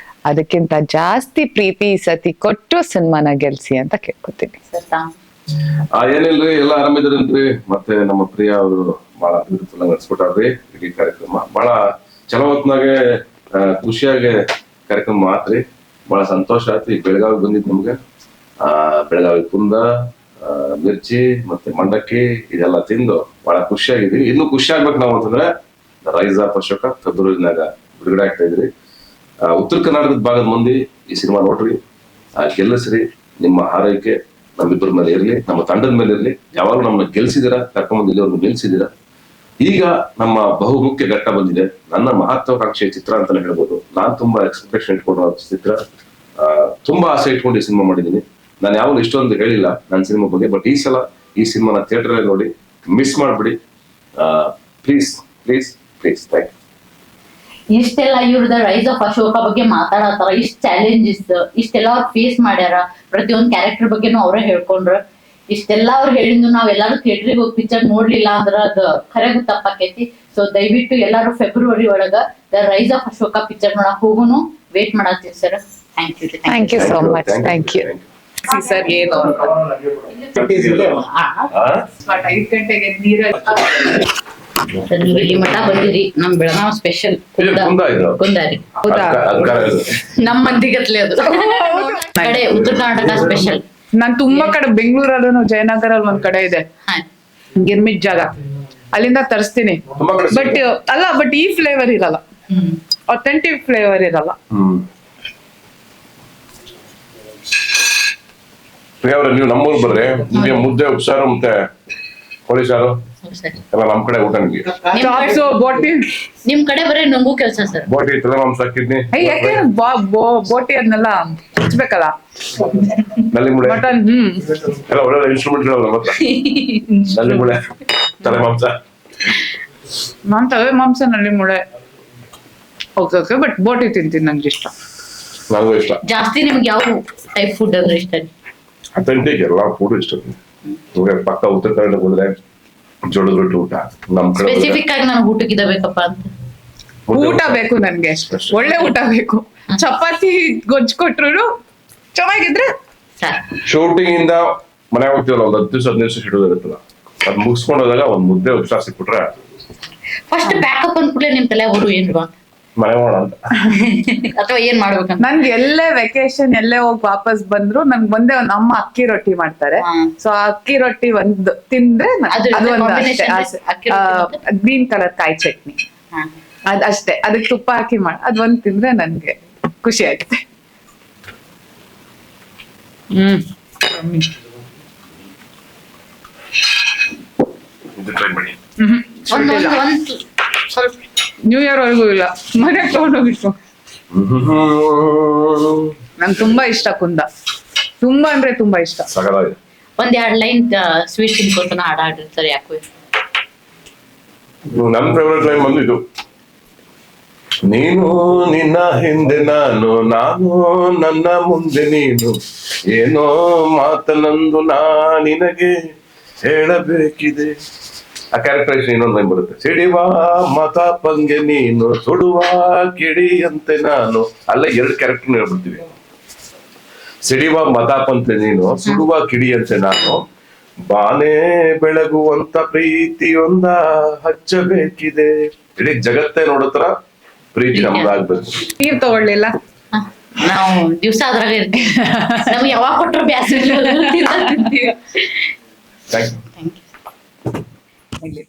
ಅದಕ್ಕಿಂತ ಜಾಸ್ತಿ ಪ್ರೀತಿ ಈ ಸತಿ ಕೊಟ್ಟು ಸಿನಿಮಾನ ಗೆಲ್ಸಿ ಅಂತ ಕೇಳ್ಕೊತೀನಿ. ಏನಿಲ್ರಿ, ಎಲ್ಲ ಆರಾಮಿದ್ರೇನ್ರಿ? ಮತ್ತೆ ನಮ್ಮ ಪ್ರಿಯ ಅವರು ಬಹಳ ಬ್ಯೂಟಿಫುಲ್ ಆಗಿ ನಡೆಸ್ಕೊಟ್ಟಾರ್ರಿ ಇಡೀ ಕಾರ್ಯಕ್ರಮ. ಬಹಳ ಚಲೋ ಹೊತ್ನಾಗೆ ಖುಷಿಯಾಗಿ ಕಾರ್ಯಕ್ರಮ ಮಾತ್ರಿ. ಬಹಳ ಸಂತೋಷ ಆಯ್ತು. ಈಗ ಬೆಳಗಾವಿ ಬಂದಿದ್ ನಮ್ಗೆ ಬೆಳಗಾವಿ ಕುಂದ ಮಿರ್ಚಿ ಮತ್ತೆ ಮಂಡಕ್ಕಿ ಇದೆಲ್ಲ ತಿಂದು ಬಹಳ ಖುಷಿಯಾಗಿದ್ವಿ. ಇನ್ನು ಖುಷಿ ಆಗ್ಬೇಕು ನಾವು ಅಂತಂದ್ರೆ ರೈಸ್ ಆಫ್ ಅಶೋಕ ಫೆಬ್ರವರಿನಾಗ ಬಿಡುಗಡೆ ಆಗ್ತಾ ಇದ್ರಿ. ಉತ್ತರ ಕರ್ನಾಟಕದ ಭಾಗದ ಮಂದಿ ಈ ಸಿನಿಮಾ ನೋಡ್ರಿ, ಗೆಲ್ಲಿಸ್ರಿ. ನಿಮ್ಮ ಹಾರೈಕೆ ನಮ್ಮಿಬ್ಬರ ಮೇಲೆ ಇರ್ಲಿ, ನಮ್ಮ ತಂಡದ ಮೇಲೆ ಇರ್ಲಿ. ಯಾವಾಗಲೂ ನಮ್ಮನ್ನ ಗೆಲ್ಸಿದಿರಾ, ಕರ್ಕೊಂಡ್ಬಂದು ಇಲ್ಲಿವರೆಗೂ ಗೆಲ್ಸಿದಿರಾ. ಈಗ ನಮ್ಮ ಬಹುಮುಖ್ಯ ಘಟ್ಟ ಬಂದಿದೆ. ನನ್ನ ಮಹತ್ವಾಕಾಂಕ್ಷೆಯ ಚಿತ್ರ ಅಂತಾನೆ ಹೇಳ್ಬೋದು. ನಾನ್ ತುಂಬಾ ಎಕ್ಸ್ಪೆಕ್ಟೇಷನ್ ಇಟ್ಕೊಂಡು ಚಿತ್ರ, ತುಂಬಾ ಆಸೆ ಇಟ್ಕೊಂಡು ಈ ಸಿನಿಮಾ ಮಾಡಿದೀನಿ. ನಾನು ಯಾವಾಗಲೂ ಇಷ್ಟೊಂದು ಹೇಳಿಲ್ಲ ನನ್ನ ಸಿನಿಮಾ ಬಗ್ಗೆ, ಬಟ್ ಈ ಸಲ ಈ ಸಿನಿಮಾನ ಥಿಯೇಟರ್ ಅಲ್ಲಿ ನೋಡಿ ಮಿಸ್ ಮಾಡ್ಬಿಡಿ please please please. Thank you. ಇಷ್ಟೆಲ್ಲ ಇವ್ರದ ರೈಸ್ ಆಫ್ ಅಶೋಕ ಬಗ್ಗೆ ಮಾತಾಡತ್ತಾರ, ಇಷ್ಟ ಚಾಲೆಂಜಸ್ ಇಷ್ಟೆಲ್ಲ ಅವ್ರು ಫೇಸ್ ಮಾಡ್ಯಾರ, ಪ್ರತಿಯೊಂದ್ ಕ್ಯಾರೆಕ್ಟರ್ ಬಗ್ಗೆನೂ ಅವ್ರ ಹೇಳ್ಕೊಂಡ್ರ. ಇಷ್ಟೆಲ್ಲ ಅವ್ರು ಹೇಳಿದ್ದು ನಾವೆಲ್ಲಾರು ಥಿಯೇಟರ್ಗೆ ಹೋಗಿ ಪಿಕ್ಚರ್ ನೋಡ್ಲಿಲ್ಲ ಅಂದ್ರ ಅದು ಖರೆಗೂ ತಪ್ಪಾಕೈತಿ. ಸೊ ದಯವಿಟ್ಟು ಎಲ್ಲಾರು ಫೆಬ್ರವರಿ ಒಳಗ the rise of Ashoka picture ನೋಡಕ್ ಹೋಗುನು ವೇಟ್ ಮಾಡತ್ತೀವಿ sir. Thank you. Thank you so much. Thank you sir. ಏನು 5 ಗಂಟೆಗೆ ನೀವು ಇಲ್ಲಿ ಮಠ ಬಂದಿರಿ, ನಮ್ ಬೆಳಗಾವ್ ಸ್ಪೆಷಲ್ ಕುಂದಾರಿ. ಹೌದಾ? ನಮ್ ಮಂದಿಗತ್ಲೆ ಅದು ಕಡೆ ಉತ್ತರ ಕರ್ನಾಟಕ ಸ್ಪೆಷಲ್. ನಾನ್ ತುಂಬಾ ಕಡೆ ಬೆಂಗಳೂರಲ್ಲೂ ಜಯನಗರಲ್ಲಿ ಒಂದ್ ಕಡೆ ಇದೆ. ಗಿರ್ಮಿಟ್ ಜಾಗ ಅಲ್ಲಿಂದ ತರಿಸ್ತೀನಿ. ತುಂಬಾ ಕಡೆ ಬಟ್ ಅಲ್ಲ, ಬಟ್ ಈ ಫ್ಲೇವರ್ ಇರಲ್ಲ, ಅಥೆಂಟಿಕ್ ಫ್ಲೇವರ್ ಇರಲ್ಲ. ಪ್ರಿಯವ್ರೆ, ನೀವು ನಮ್ಮೂರ್ ಬರ್ರಿ, ನಿಮ್ಗೆ ಮುದ್ದೆ ಉಪ್ಸಾರು ಮತ್ತೆ ಕೋಳಿ ಸಾರು ಎಲ್ಲ ನಮ್ ಕಡೆ ಊಟ. ನಿಮ್ಗೆ ಚಾಪ್ಸು, ಬೋಟಿ. ನಿಮ್ ಕಡೆ ಬರೀ ನುಂಗು ಕೆಲ್ಸ ಸರ್. ಬೋಟಿ, ತಲೆ ಮಾಂಸ, ಕಿಡ್ನಿ, ಯಾಕೆ ಬೋಟಿ ಅದನ್ನೆಲ್ಲ ಹಚ್ಬೇಕಲ್ಲ, ನಲ್ಲಿ ಮುಳೆ ಮಟನ್. ಎಲ್ಲ ಒಳ್ಳೆ ಇನ್ಸ್ಟ್ರೂಮೆಂಟ್ಗಳು ಮತ್ತೆ ನಲ್ಲಿ ಮುಳೆ, ತಲೆ ಮಾಂಸ. ನಾನ್ ತಲೆ ಮಾಂಸ, ನಲ್ಲಿ ಮುಳೆ ಓಕೆ, ಬಟ್ ಬೋಟಿ ತಿಂತೀನಿ, ನಂಗೆ ಇಷ್ಟ. ನನಗೂ ಇಷ್ಟ. ಜಾಸ್ತಿ ನಿಮ್ಗೆ ಯಾವ ಟೈಪ್ ಫುಡ್ ಅಂದ್ರೆ ಇಷ್ಟ? ಅಥೆಂಟಿಕ್ ಎಲ್ಲ ಫುಡ್ ಇಷ್ಟ. ಇವಾಗ ಪಕ್ಕ ಉತ್ತರ ಕನ್ನಡ ಹೋದ್ರೆ ಜೋಳದ ರೊಟ್ಟಿ ಊಟ, ನಮ್ ಕಡೆ ಸ್ಪೆಸಿಫಿಕ್ ಆಗಿ ನಾನು ಊಟಕ್ಕಿದ ಬೇಕಪ್ಪ ಅಂತ ಊಟ ಬೇಕು ನನ್ಗೆ, ಒಳ್ಳೆ ಊಟ ಬೇಕು. ಚಪಾತಿ ಗೊಜ್ಜು ಕೊಟ್ರು ಚೆನ್ನಾಗಿದ್ರೆ ಶೂಟಿಂಗ್ ಇಂದ ಮನೆ ಹೋಗ್ತೀವಲ್ಲ, ಒಂದ್ 10 ದಿವಸ ಶೆಡ್ಯೂಲ್ ಇರುತ್ತಲ್ಲ, ಅದ್ ಮುಗಿಸ್ಕೊಂಡು ಹೋದಾಗ ಒಂದ್ ಮುದ್ದೆ ಉಪ್ಸಾರು ಸಿಕ್ಬಿಟ್ರೆ ಫಸ್ಟ್ ಬ್ಯಾಕಪ್ ಅಂದ್ಕೂಡ್ಲೆ ನಿಮ್ ತಲೆ ಅವರು ಏನ್ವಾ ಮನೆ ಮಾಡೋಣ ಅಂತ. ಅಥವಾ ಏನ್ ಮಾಡ್ಬೇಕಂತ. ನನ್ಗೆ ಎಲ್ಲೇ ವೆಕೇಶನ್ ಎಲ್ಲೇ ಹೋಗಿ ವಾಪಸ್ ಬಂದ್ರು ನನ್ಗೆ ಒಂದೇ ಒಂದ್ ಅಮ್ಮ ಅಕ್ಕಿ ರೊಟ್ಟಿ ಮಾಡ್ತಾರೆ. ಸೊ ಆ ಅಕ್ಕಿ ರೊಟ್ಟಿ ಒಂದ್ ತಿಂದ್ರೆ ಅದ್ರ ಅದು ಒಂದು combination ಅಷ್ಟೇ. ಅಕ್ಕಿ ರೊಟ್ಟಿ ಗ್ರೀನ್ ಕಲರ್ ಕಾಯಿ ಚಟ್ನಿ, ಅದ್ ಅಷ್ಟೇ. ಅದಕ್ಕೆ ತುಪ್ಪ ಹಾಕಿ ಅದ್ ಒಂದ್ ತಿಂದ್ರೆ ನನ್ಗೆ ಖುಷಿ ಆಗುತ್ತೆ. ಇದು ಟ್ರೈ ಮಾಡಿ. ಒಂದ್ ಸ್ವಲ್ಪ ನ್ಯೂ ಇಯರ್ ವರ್ಗೂ ಇಲ್ಲ, ಮನೆಗೆ ತಗೊಂಡೋಗಿತ್ತು. ನಂಗೆ ತುಂಬಾ ಇಷ್ಟ ಕುಂದ, ತುಂಬಾ ಅಂದ್ರೆ ತುಂಬಾ ಇಷ್ಟ. ಸಗದಾಗಿದೆ. ಒಂದ್ 2 ಲೈನ್ ಸ್ವೀಟ್ ತಿನ್ಕೋತನ ಹಾಡಾಡಿರ್ತಾರೆ ಯಾಕೋ. ನನ್ ಫೇವ್ರೆಟ್ ಲೈನ್ ಬಂದು ಇದು: ನೀನು ನಿನ್ನ ಹಿಂದೆ ನಾನು, ನಾನು ನನ್ನ ಮುಂದೆ ನೀನು, ಏನೋ ಮಾತನಂದು ನಾ ನಿನಗೆ ಹೇಳಬೇಕಿದೆ. ಆ ಕ್ಯಾರೆಕ್ಟರೈಸೇಷನ್ ಇನ್ನೊಂದು ಲೈನ್ ಬರುತ್ತೆ: ಸಿಡಿವಾ ಮತ ಪಂಗೆ ನೀನು, ಸುಡುವ ಕಿಡಿಯಂತೆ ನಾನು. ಅಲ್ಲೇ 2 ಕ್ಯಾರೆಕ್ಟರ್ ಹೇಳ್ಬಿಡ್ತೀವಿ. ಸಿಡಿವ ಮತಾಪಂತೆ ನೀನು, ಸುಡುವ ಕಿಡಿಯಂತೆ ನಾನು, ಬಾನೇ ಬೆಳಗುವಂತ ಪ್ರೀತಿಯೊಂದ ಹಚ್ಚಬೇಕಿದೆ. ಇಡೀ ಜಗತ್ತೇ ನೋಡತ್ರ ಪ್ರೀತಿ ನಮ್ದಾಗ್ಬೇಕು. ನೀರ್ ತಗೊಳ್ಳಿಲ್ಲ, ನಾವು ದಿವ್ಸ ಅದ್ರಾಗ ಇರ್ತೀವಿ. ನಮ್ಗೆ ಯಾವಾಗ ಕೊಟ್ಟರು ಬ್ಯಾಸರಿ ಥ್ಯಾಂಕ್ ಯು. Thank you.